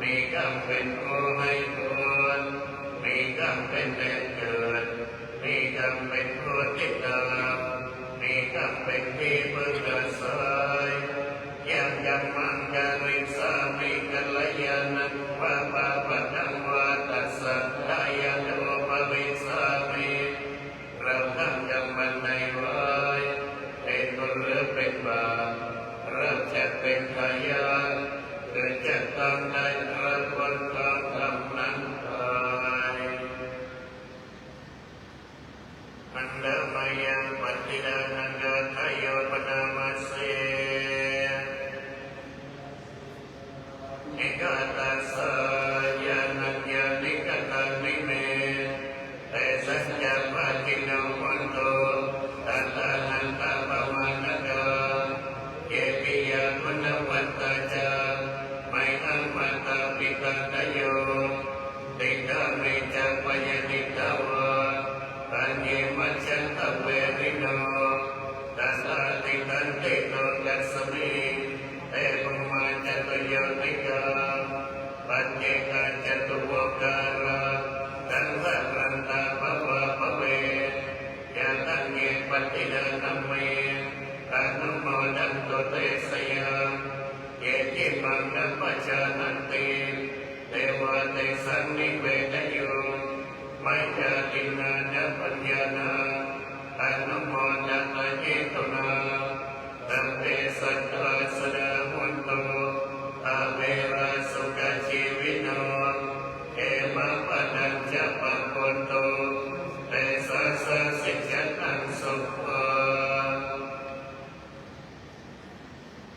มีกรรมเป็นผู้ให้ผลมีกรรมเป็นแดนเกิดมีกรรมเป็นผู้ติดตามมีกรรมเป็นที่พึ่งอาศัยยังยัมมังจาริสามิกัลยาณังวะปะปะตังวะตัสสะทายาโนภวิสามิเราทำกรรมมันในไว้เป็นบุญหรือเป็นบาปเราจะเป็นทายาทหรือจะต้องได้รับผลของกรรมนั้นไปอันเดมายังปฏิดานังกาทายโยปนามาเสเอกตัสสะญาณัญญาณิกตังนิเมเตสัจจะปะทิโนวันโตตัตตานันตาปมาณกาเยปิยาคุณวัตตาจาไมหังมัตตาปิตาตโยติดามิจัปยนิตาวะปัญเยมัจฉันตเวริโนตัสสะติตันติโนกัสสมิเตปุมาจตุโยติกาปัจเจกาจตุโวการะตังสัพพันตาภวะภเว ยะตังเยปฏิดานัมเมอนุโมดันตุเตสยามเยจิมังนัปปชานันติเทวะเตสันนิเวทโยมัจจาตินานัปัญญานาอนุโมดันตุเจตุนาตัมเตสัตตาสดาหุนโตอาเวราสุขชีวิโนเอมะปะนัญจะปะโคนโตเตสัสสะสิจตังสุข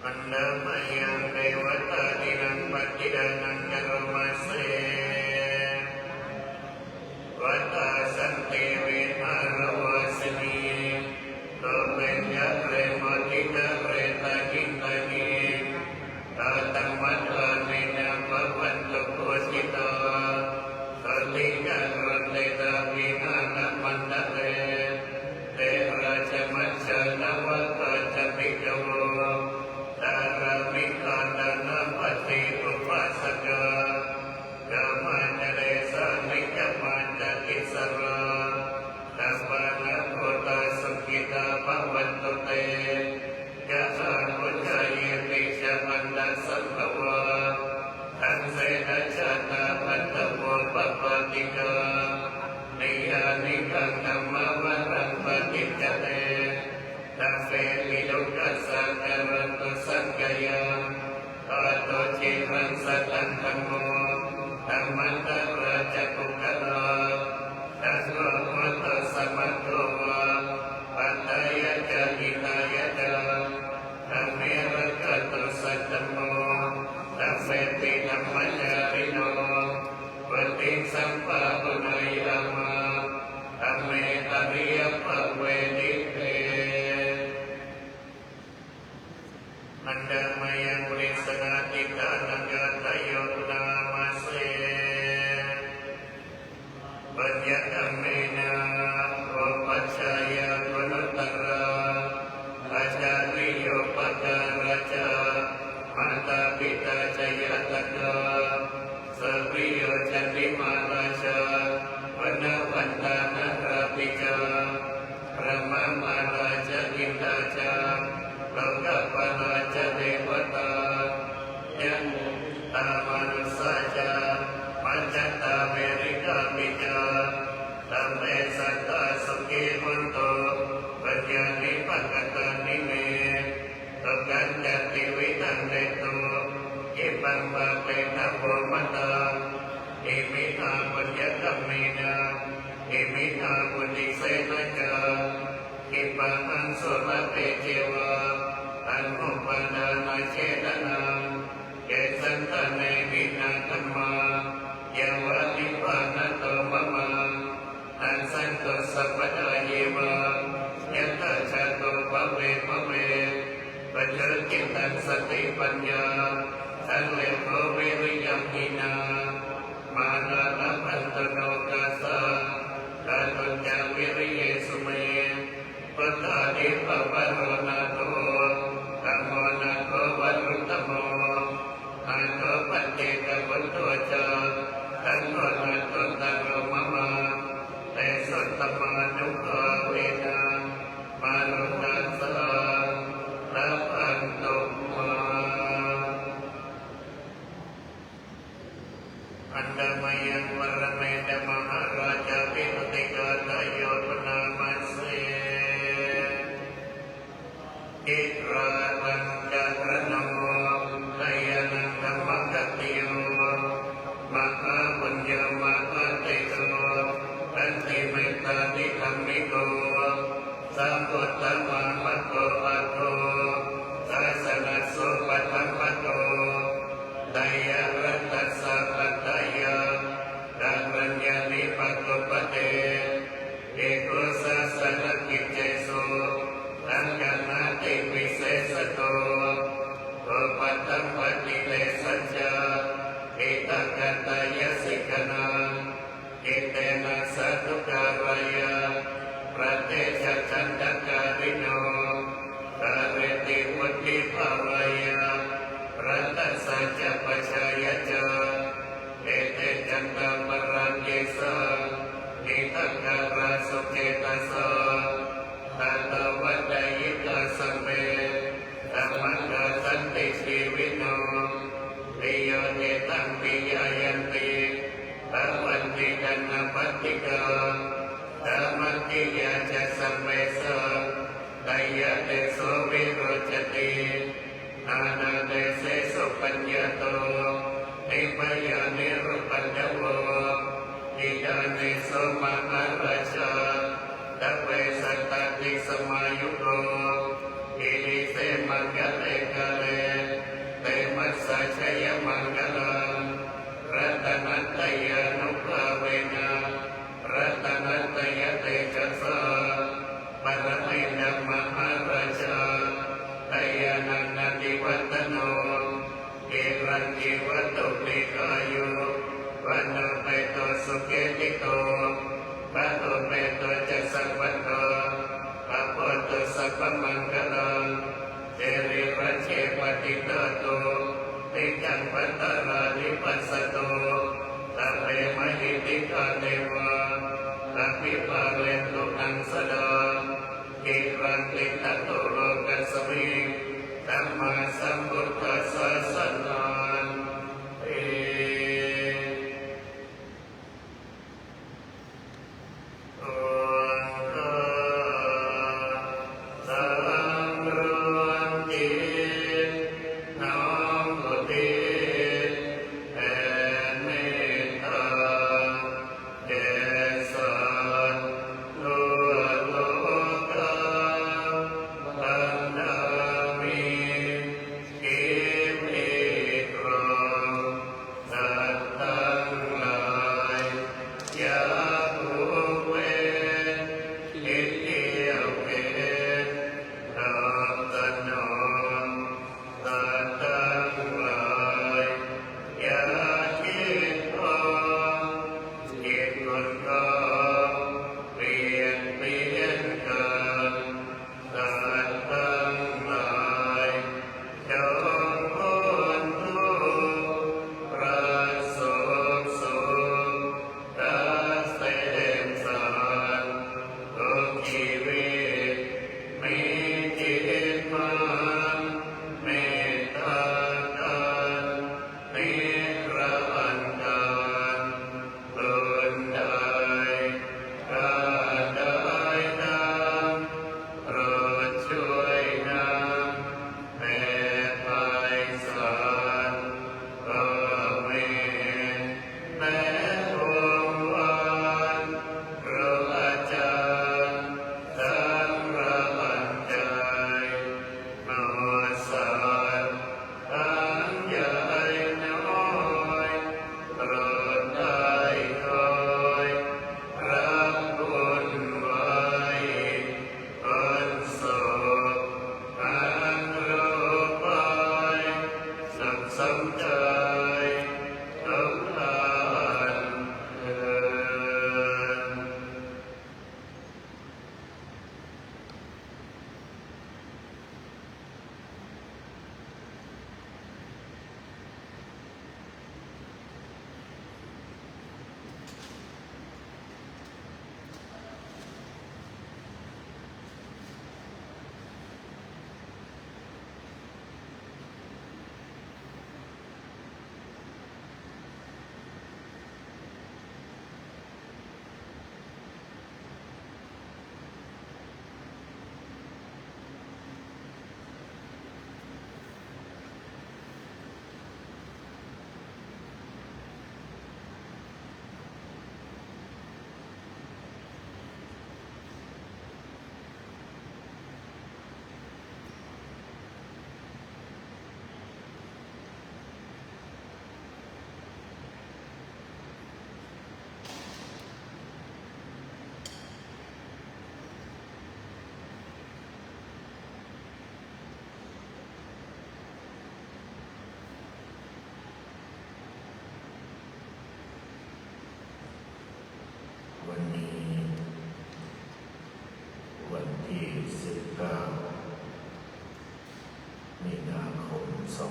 อันดามายังเทวตานินังปฏิดานังกรมัสเสวัตตาสันติวิหารวาสินีโตเปญญะเรมติตะเรตากินตานีตาตังมัตตานินาภวันตุโคสิตาตติกังรันเตตาวิหารมันตะเรเตราชมัจฉานวัตตาจติจโวตารามิกาตานาปฏิอุปัสสกากามาจเรสานิจปัญจกิสราตัสปะนะโคตาสุขิตาภวันตุเตยะสาพุทธเยติชะอันดัสสัมภวะทังเสนะชาตาพันธโมปปะติกานิยานิกังธัมมะวะรังปฏิจจเตตัสเสวิดุกัสสะกะรันตุสังกายังอาโตจิรังสัตตังธัมโมธัมมัตตราชกุกลาตัสโลมัตตสมัตโตวะปัตตายะจานิตายะจาธัมเมระกัตตุสัตตโมตัสเสติธัมมัญญาริโนปฏิสัมปะปุณยามาธัมเมตริยปะเวนิเตอันดามายังบริสนาติตานังกาทโยนามาเสปัญญาธรรมเมนะโอปัจจายากุณตระอาจาริโยปการาจามาตาปิตาจยตกาสัพพิโยจันติมาราชาวนาวันตานาราปิจาพระมมาราชกินตาจาโลกปราชเทวตายันตามนุสาจามัจจตาเวริกาปิจาตัมเปสัตตาสุขีมันโตปัญญานิปักตานิเมตกันจัตติวิตังเตโตอิปังปะเตนะโพมัตตาอิมิตาปัญญาคัมเมนะอิมิตาปุติเสนะจาอิปังอังสุรเตเจวะอ จิตตังสติปัญญาสังเลโภวิริยมหินามานาลพันตโนกัสสะกาตุญญาวิริยสุเมพุทธานิปปะโรนาโตธัมโมนาโตวัตรุตโมอาโตปัจเจกพุทโธจาทันโตนาโตตังโรมะมาเตสุตตมานุภาเวนะมาโลกัสสะละพันตุมาอันดามายังวรเมตมหาราชาภิปติกาทายโยปนามัสเสอิราวัญจกรณโมทายานังธรรมกติโยมหาบุญญามหาเตโกอันติเมตตานิธรรมิโกสัมพุทธมามัตโตปัตโตศาสนาโสปัฏฐัมปัตโตไตยรัตถสสะปัตตยาดัมมัญญานิปัตโตปะเตเอโกสะสนกิจเจโสอัญญานาติวิเศษโตโอปัตตัมปฏิเลสัจจาเอตังกัตตายสิกนาเอเตนะสัตตุการายาประเทศจันตการิโนกาเรติวุฒิภาวายารัตสัจจะปัจจายจาเอเตจันตปรัญเยสะนิทังการาสุเกตัสสะตัตวัตยิกาสัมเมธัมมังกาสันติชีวิโนปิโยเนตังปิยายันติภวันติดันนปัตติกาธรรมติยาจะสัมเมสะไตยะเตโสวิโรจติอานาเตเสสุปัญญาโตนิพยานิรุปัญญโวอิดานิโสมหาราชาตัพเวสัตติสมายุโกอิริเสมังกะเลกะเลเตมัสสะชยมังกะลังรัตนัตยานุภาเวนะรัตนัตยเตจัสสะปรมินมหาราชาไตยานังนาติวัตโนเอรัญจิวัตตุปิกายุวันโนเปโตสุเกติโตปะโตเปโตจะสัพพะโตปะโพโตสัพพมังคลังเจริรัชเชปฏิโตโตติจังปัตตารานิปัสสโตตัพเพมหิติกาเทวะตัพพิปาเลตุนังสดาอิรันติตโตโลกัสสมิธัมมาสัมพุทธัสสะสันนันเอเ มีนาคม 2568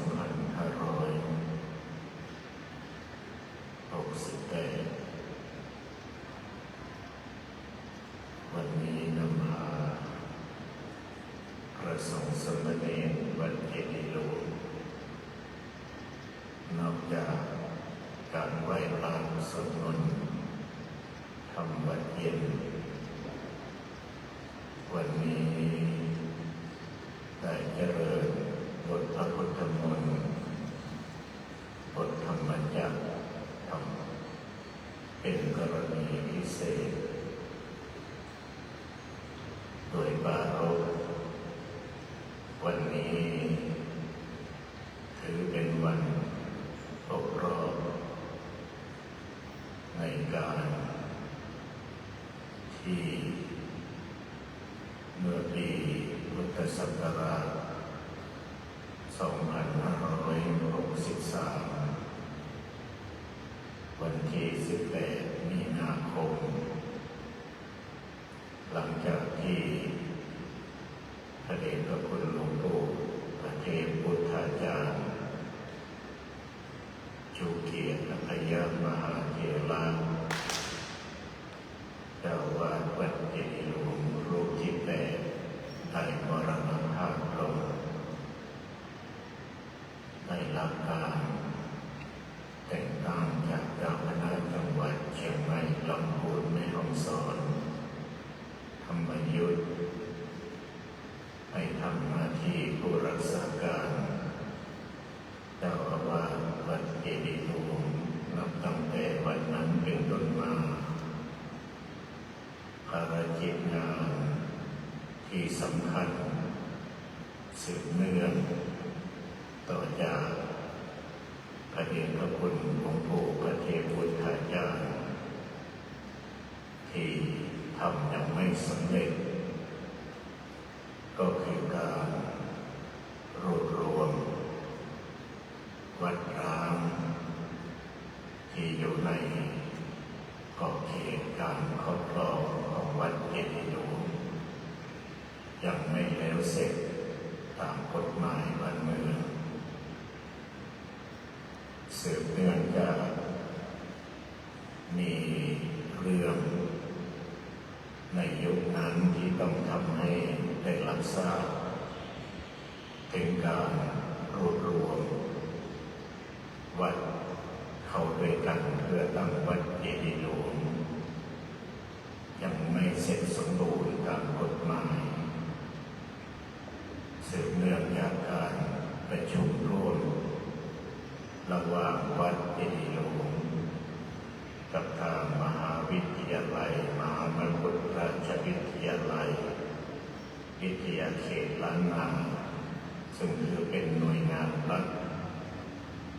วันนี้นำพาพระสงฆ์สามเณรวัดเจดีย์หลวงนอกจากการไหว้พระสวดมนต์ทำวัดเย็นวันนี้ได้เจริญบทพระพุทธมนต์บทธรรมจักรทำเป็นกรณีพิเศษโดยปรารภวันนี้ถือเป็นวันครบรอบในการที่เมื่อปีพุทธศักราช 2563 วันที่ 18 มีนาคม หลังจากที่พระเดชพระคุณหลวงปู่พระเทพพุทธาจารย์ชูเกียรติอัคยมหาเถระเจ้าวาดวัดเจดีย์หลวงรูปที่8ได้มรณภาพลงได้รับการแต่งตั้งจากเจ้าคณะจังหวัดเชียงใหม่ลำพูนแม่ฮ่องสอนธรรมยุทธให้ทำหน้าที่ผู้รักษาการเจ้าอาวาสวัดเจดีย์หลวงนับตั้งแต่วันนั้นเป็นต้นมาภารกิจงานที่สำคัญสืบเนื่องต่อจากพระเดชพระคุณหลวงปู่พระเทพพุทธาจารย์ที่ทำยังไม่สำเร็จก็คือการรวบรวมวัดร้างที่อยู่ในขอบเขตการครอบครองของวัดเจดีย์หลวงยังไม่แล้วเสร็จตามกฎหมายบ้านเมืองสืบเนื่องจากมีเรื่องในยุคนั้นที่ต้องทำให้ได้รับทราบถึงการรวบรวมวัดเข้าด้วยกันเพื่อตั้งวัดเจดีย์หลวงยังไม่เสร็จสมบูรณ์ตามกฎหมายสืบเนื่องจากการประชุมร่วมระหว่างวัดเจดีย์หลวงกับทางมหาวิทยาลัยมหามกุฏราชวิทยาลัยวิทยาเขตล้านนาซึ่งถือเป็นหน่วยงานรัฐ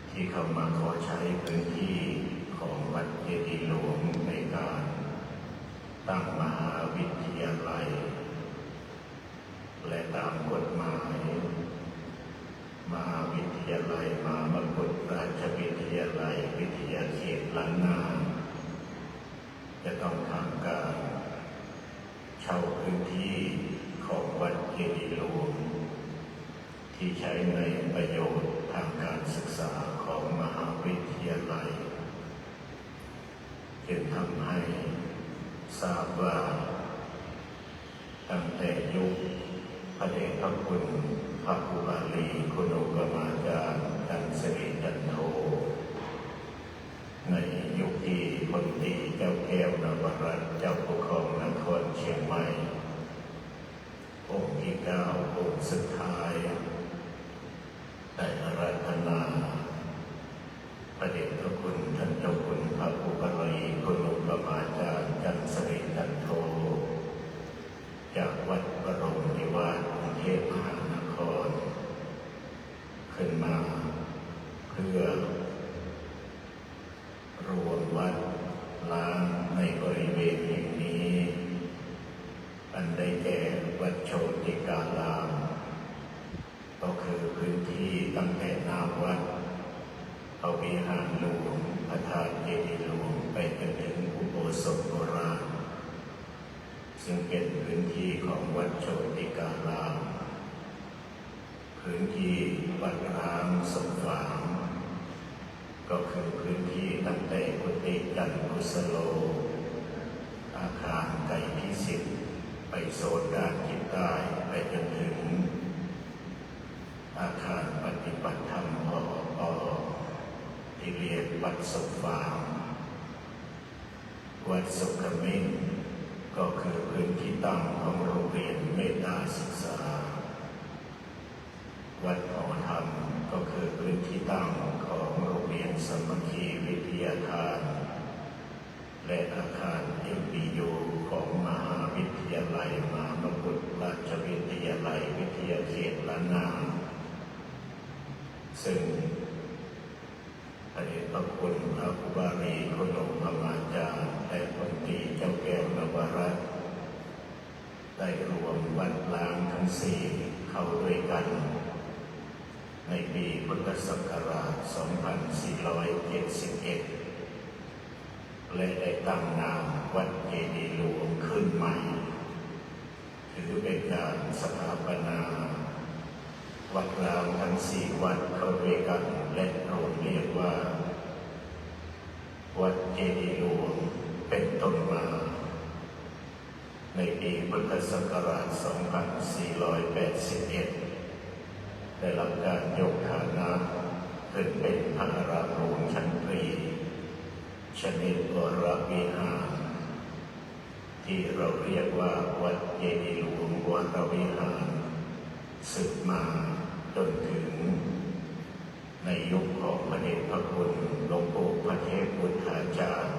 ที่เข้ามาขอใช้พื้นที่ของวัดเจดีย์หลวงในการตั้งมหาวิทยาลัยและตามกฎหมายมหาวิทยาลัยมหามกุฏราชวิทยาลัยวิทยาเขตล้านนาจะต้องทำการเช่าพื้นที่ของวัดเจดีย์หลวงที่ใช้ในประโยชน์ทางการศึกษาของมหาวิทยาลัยจึงทำให้ทราบว่าตั้งแต่ยุคพระเดชพระคุณพระครูบาลีคุณอุปมาจารย์จันทร์สิริจันโทในยุคที่พลตรีเจ้าแก้วนวรัตน์เจ้าปกครองนครเชียงใหม่องค์ที่ 9องค์สุดท้ายได้อาราธนาพระเดชพระคุณท่านเจ้าคุณพระครูบาลีคุณอุปมาจารย์จันทร์สิริจันโทจากวัดบรมนิวาสกรุงเทพมหานครขึ้นมาเพื่อรวมวัดล้างในบริเวณแห่งนี้อันได้แก่วัดโชติการามก็คือพื้นที่ตั้งแต่หน้าวัดพระวิหารหลวงพระธาตุเจดีย์หลวงไปจนถึงอุโบสถโบราณซึ่งเป็นพื้นที่ของวัดโชติการามพื้นที่ วัดร้างสมฝางก็คือพื้นที่ตั้งแต่กุฏิจันทกุสโลอาคารไก่พิสิทธิ์ไปโซนด้านทิศใต้ไปจนถึงอาคารปฏิบัติธรรมพอที่เรียกวัดสมฝางวัดสุขมิ้นก็คือพื้นที่ตั้งของโรงเรียนเมตตาศึกษาวัดหอธรรมก็คือพื้นที่ตั้งของโรงเรียนสามัคคีวิทยาทานและอาคาร MBU ของมหาวิทยาลัยมหามกุฏราชวิทยาลัยวิทยาเขตล้านนาซึ่งพระเดชพระคุณพระครูบาลีคุณหลวงพระมาจารย์และพลตรีเจ้าแก้วนวรัตน์ได้รวมวัดล้างทั้งสี่เข้าด้วยกันในปีพุทธศักราช 2471 และได้ตั้งนามวัดเจดีย์หลวงขึ้นใหม่ถือเป็นการสถาปนาวัดล้างทั้งสี่วัดเข้าด้วยกันและรวมเรียกว่าวัดเจดีย์หลวงเป็นต้นมาในปีพุทธศักราช 2481 ได้รับการยกฐานะขึ้นเป็นพระอารามหลวงชั้นตรีชนิดวรวิหารที่เราเรียกว่าวัดเจดีย์หลวงวรวิหารสืบมาจนถึงในยุคของพระเดชพระคุณหลวงปู่พระเทพพุทธาจารย์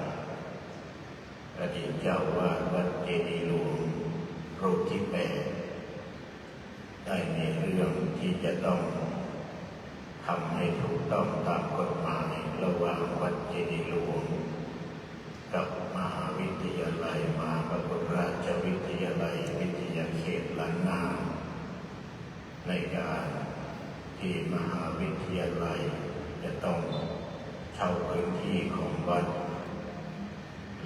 อดีตเจ้าวาดวัดเจดีย์หลวงรูปที่ 8ได้ในเรื่องที่จะต้องทำให้ถูกต้องตามกฎหมายระหว่างวัดเจดีย์หลวงกับมหาวิทยาลัยมหาราชวิทยาลัยวิทยาเขตล้านนาในการที่มหาวิทยาลัยจะต้องเช่าพื้นที่ของวัด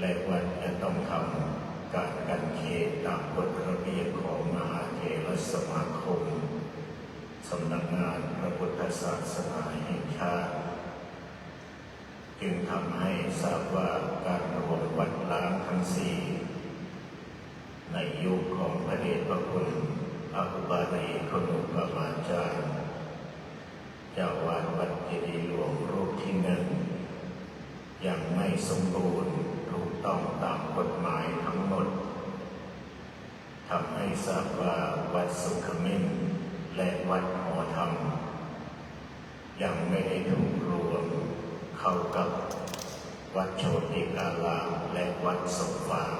และวัดจะต้องทำการกันเขตตามกฎระเบียบของมหาเถรสมาคมสำนักงานพระพุทธศาสนาแห่งชาติจึงทำให้ทราบว่าการรวมวัดล้างทั้งสี่ในยุคของพระเดชพระคุณพระครูบาลีคุณหลวงพระมาจารย์เจ้าวาดวัดเจดีย์หลวงรูปที่ 1ยังไม่สมบูรณ์ถูกต้องตามกฎหมายทั้งหมดทำให้ทราบว่าวัดสุขมิ้นและวัดหอธรรมยังไม่ได้ถูกรวมเข้ากับวัดโชติการามและวัดสมฝาง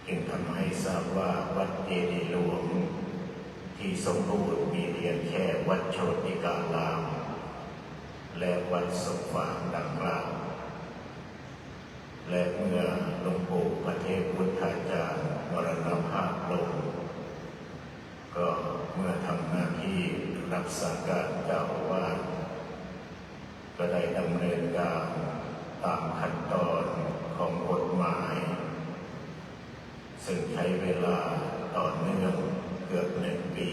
จึงทำให้ทราบว่าวัดเจดีย์หลวงที่สมบูรณ์มีเพียงแค่วัดโชติการามและวัดสมฝางดังกล่าวและเมื่อหลวงปู่พระเทพพุทธาจารย์มรณภาพลงก็เมื่อทำหน้าที่รักษาการเจ้าอาวาสก็ได้ดำเนินการตามขั้นตอนของกฎหมายซึ่งใช้เวลาต่อเนื่องเกือบ1 ปี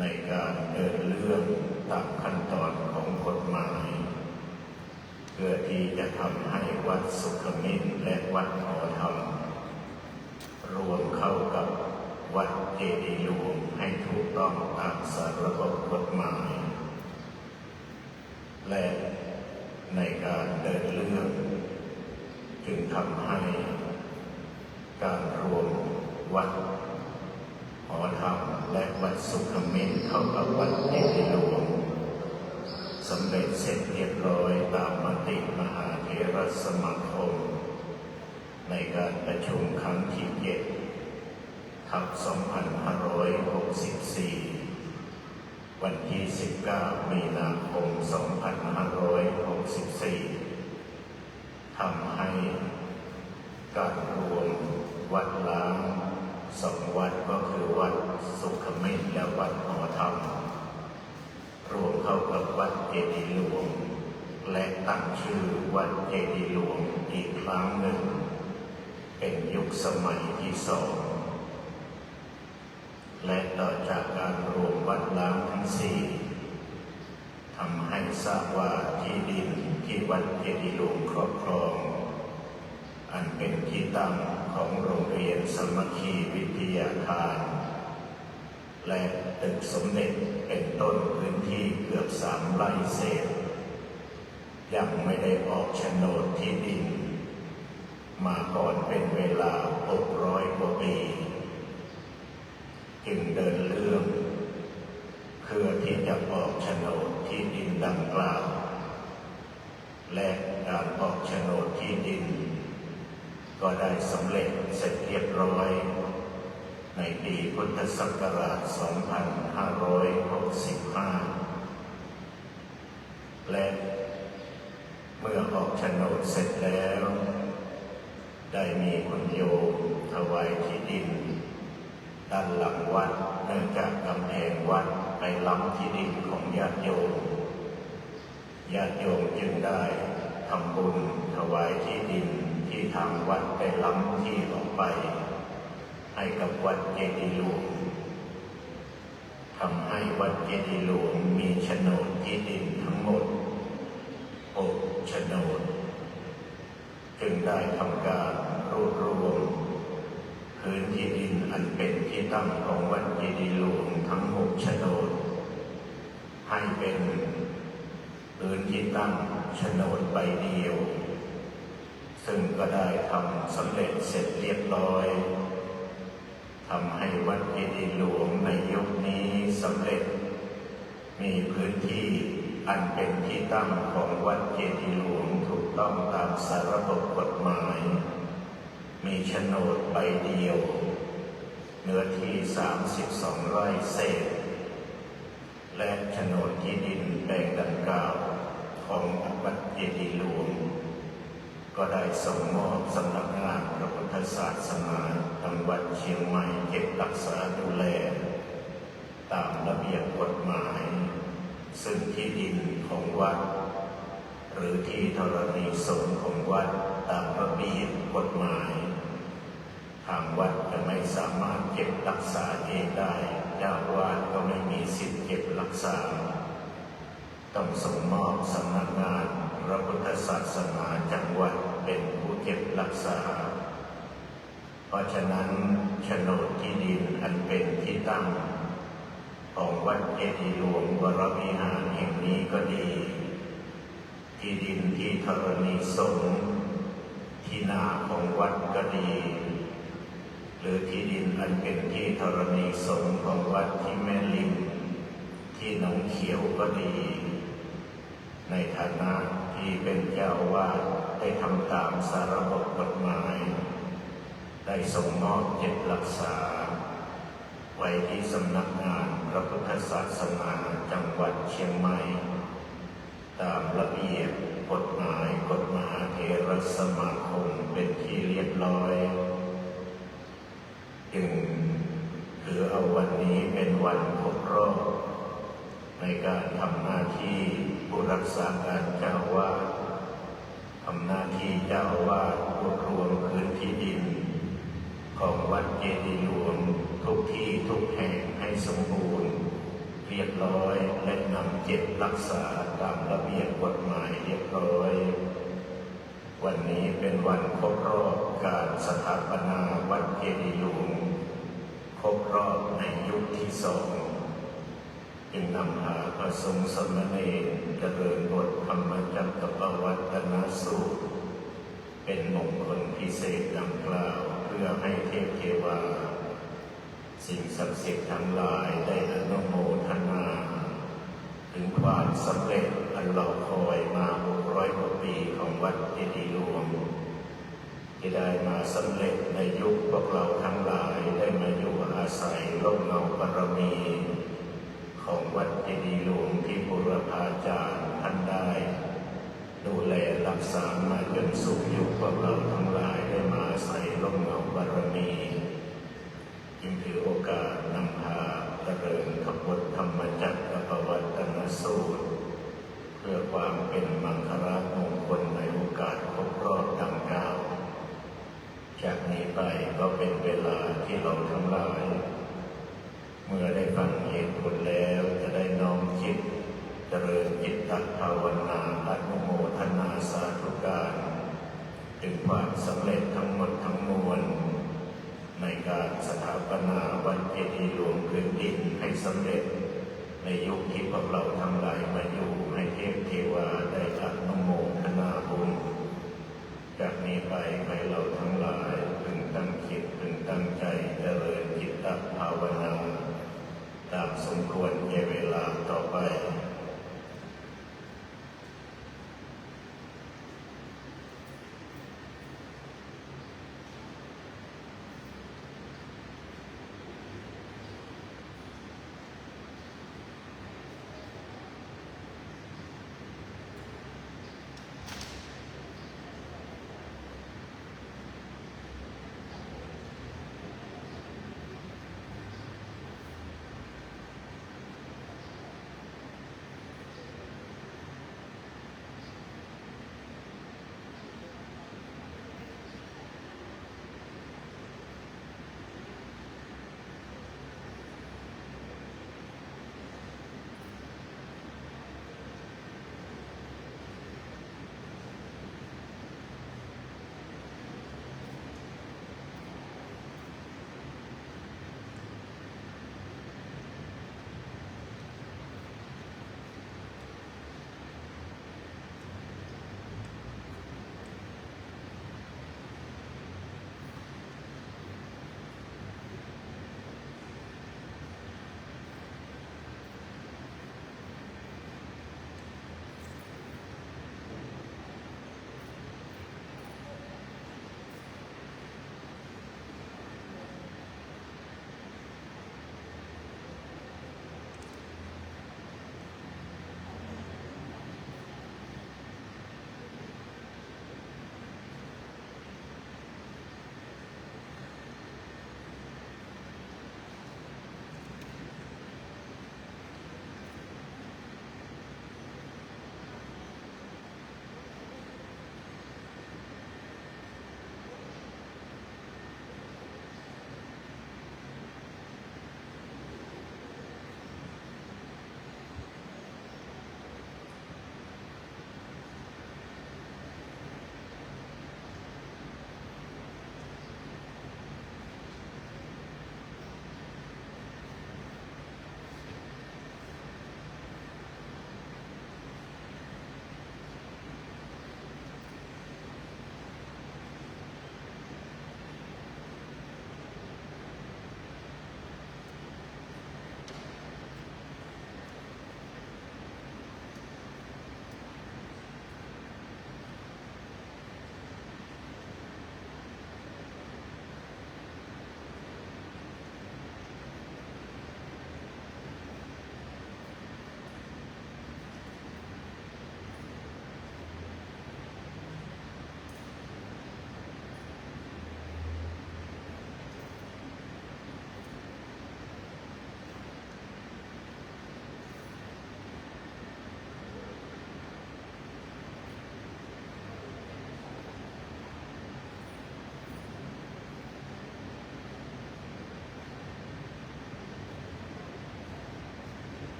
ในการเดินเรื่องตามขั้นตอนของกฎหมายเพื่อที่จะทำให้วัดสุขมิ้นและวัดหอธรรมรวมเข้ากับวัดเจดีย์หลวงให้ถูกต้องตามสารระบบกฎหมายและในการเดินเรื่องจึงทำให้การรวมวัดหอธรรมและวัดสุขมิ้นเข้ากับวัดเจดีย์หลวงสำเร็จเสร็จเรียบร้อยตามมติมหาเถรสมาคมในการประชุมครั้งที่ 7 ทับ 2564 วันที่ 19 มีนาคม 2564 ทำให้การรวมวัดล้าง2 วัดก็คือวัดสุขมิ้นและวัดหอธรรมรวมเข้ากับวัดเจดีย์หลวงและตั้งชื่อวัดเจดีย์หลวงอีกครั้งหนึ่งเป็นยุคสมัยที่ 2และต่อจากการรวม วัดล้างทั้งสี่ทำให้ทราบว่าที่ดินที่วัดเจดีย์หลวงครอบครองอันเป็นที่ตั้งของโรงเรียนสามัคคีวิทยาคารและตึกสมเด็จเป็นต้นพื้นที่เกือบ3 ไร่เศษยังไม่ได้ออกโฉนดที่ดินมาก่อนเป็นเวลา600 กว่าปีจึงเดินเรื่องเพื่อที่จะออกโฉนดที่ดินดังกล่าวและการออกโฉนดที่ดินก็ได้สำเร็จเสร็จเรียบร้อยในปีพุทธศักราช 2565 และเมื่อออกโฉนดเสร็จแล้วได้มีคุณโยมถวายที่ดินด้านหลังวัดเนื่องจากกำแพงวัดไปล้ำที่ดินของญาติโยมจึงได้ทำบุญถวายที่ดินที่ทางวัดไปล้ำที่ออกไปให้กับวัดเจดีย์หลวงทำให้วัดเจดีย์หลวงมีโฉนดที่ดินทั้งหมด6 โฉนดจึงได้ทำการรวบรวมพื้นที่ดินอันเป็นที่ตั้งของวัดเจดีย์หลวงทั้ง6 โฉนดให้เป็นพื้นที่ตั้งโฉนดใบเดียวซึ่งก็ได้ทำสำเร็จเสร็จเรียบร้อยทำให้วัดเจดีย์หลวงในยุคนี้สำเร็จมีพื้นที่อันเป็นที่ตั้งของวัดเจดีย์หลวงถูกต้องตามสาระบบกฎหมายมีโฉนดใบเดียวเนื้อที่32 ไร่เศษและโฉนดที่ดินแปลงดังกล่าวของวัดเจดีย์หลวงก็ได้ส่งมอบสำนักงานพระพุทธศาสนาจังหวัดเชียงใหม่เก็บรักษาดูแลตามระเบียบกฎหมายซึ่งที่ดินของวัดหรือที่ธรณีสงฆ์ของวัดตามระเบียบกฎหมายทางวัดจะไม่สามารถเก็บรักษาเองได้เจ้าวาดก็ไม่มีสิทธิ์เก็บรักษาต้องส่งมอบสำนักงานพระพุทธศาสนาจังหวัดเป็นผู้เก็บรักษาเพราะฉะนั้นโฉนดที่ดินอันเป็นที่ตั้งของวัดเจดีย์หลวงวรวิหารแห่งนี้ก็ดีที่ดินที่ธรณีสงฆ์ที่นาของวัดก็ดีหรือที่ดินอันเป็นที่ธรณีสงฆ์ของวัดที่แม่ริมที่หนองเขียวก็ดีในฐานะที่เป็นเจ้าวาดได้ทำตามสาระบบกฎหมายได้ส่งมอบเก็บรักษาไว้ที่สำนักงานพระพุทธศาสนาจังหวัดเชียงใหม่ตามระเบียบกฎหมายกฎมหาเถรสมาคมเป็นที่เรียบร้อยจึงถือเอาวันนี้เป็นวันครบรอบในการทำหน้าที่ผู้รักษาการเจ้าอาวาสทำหน้าที่เจ้าอาวาสรวบรวมพื้นที่ดินของวัดเจดีย์หลวงทุกที่ทุกแห่งให้สมบูรณ์เรียบร้อยและนำเก็บรักษาตามระเบียบกฎหมายเรียบร้อยวันนี้เป็นวันครบรอบการสถาปนาวัดเจดีย์หลวงครบรอบในยุคที่2จึงนำหาพระสงฆ์สามเณรเจริญบทธรรมจักรวัตนสูตรเป็นมงคลพิเศษดังกล่าวเพื่อให้เทพเทวาสิ่งศักดิ์สิทธิ์ทั้งหลายได้อนุโมทนาถึงความสำเร็จอันรอคอยมา600 กว่าปีของวัดเจดีย์หลวงที่ได้มาสำเร็จในยุคพวกเราทั้งหลายได้มาอยู่อาศัยร่มเงาบารมีของวัดเจดีย์หลวงที่บูรพาจารย์ท่านได้ดูแลรักษามาจนสุขยุคพวกเราทั้งหลายได้มาอาศัยร่มเงาบารมีจึงถือโอกาสนำพาเจริญขบวนธรรมจักรวัตนสูตรเพื่อความเป็นมังคลมงคลในโอกาสครบรอบดังกล่าวจากนี้ไปก็เป็นเวลาที่เราทั้งหลายเมื่อได้ฟังเหตุผลแล้ ถึงความสำเร็จทั้งหมดทั้งมวลในการสถาปนาวัดเจดีย์หลวงพื้นดินให้สำเร็จ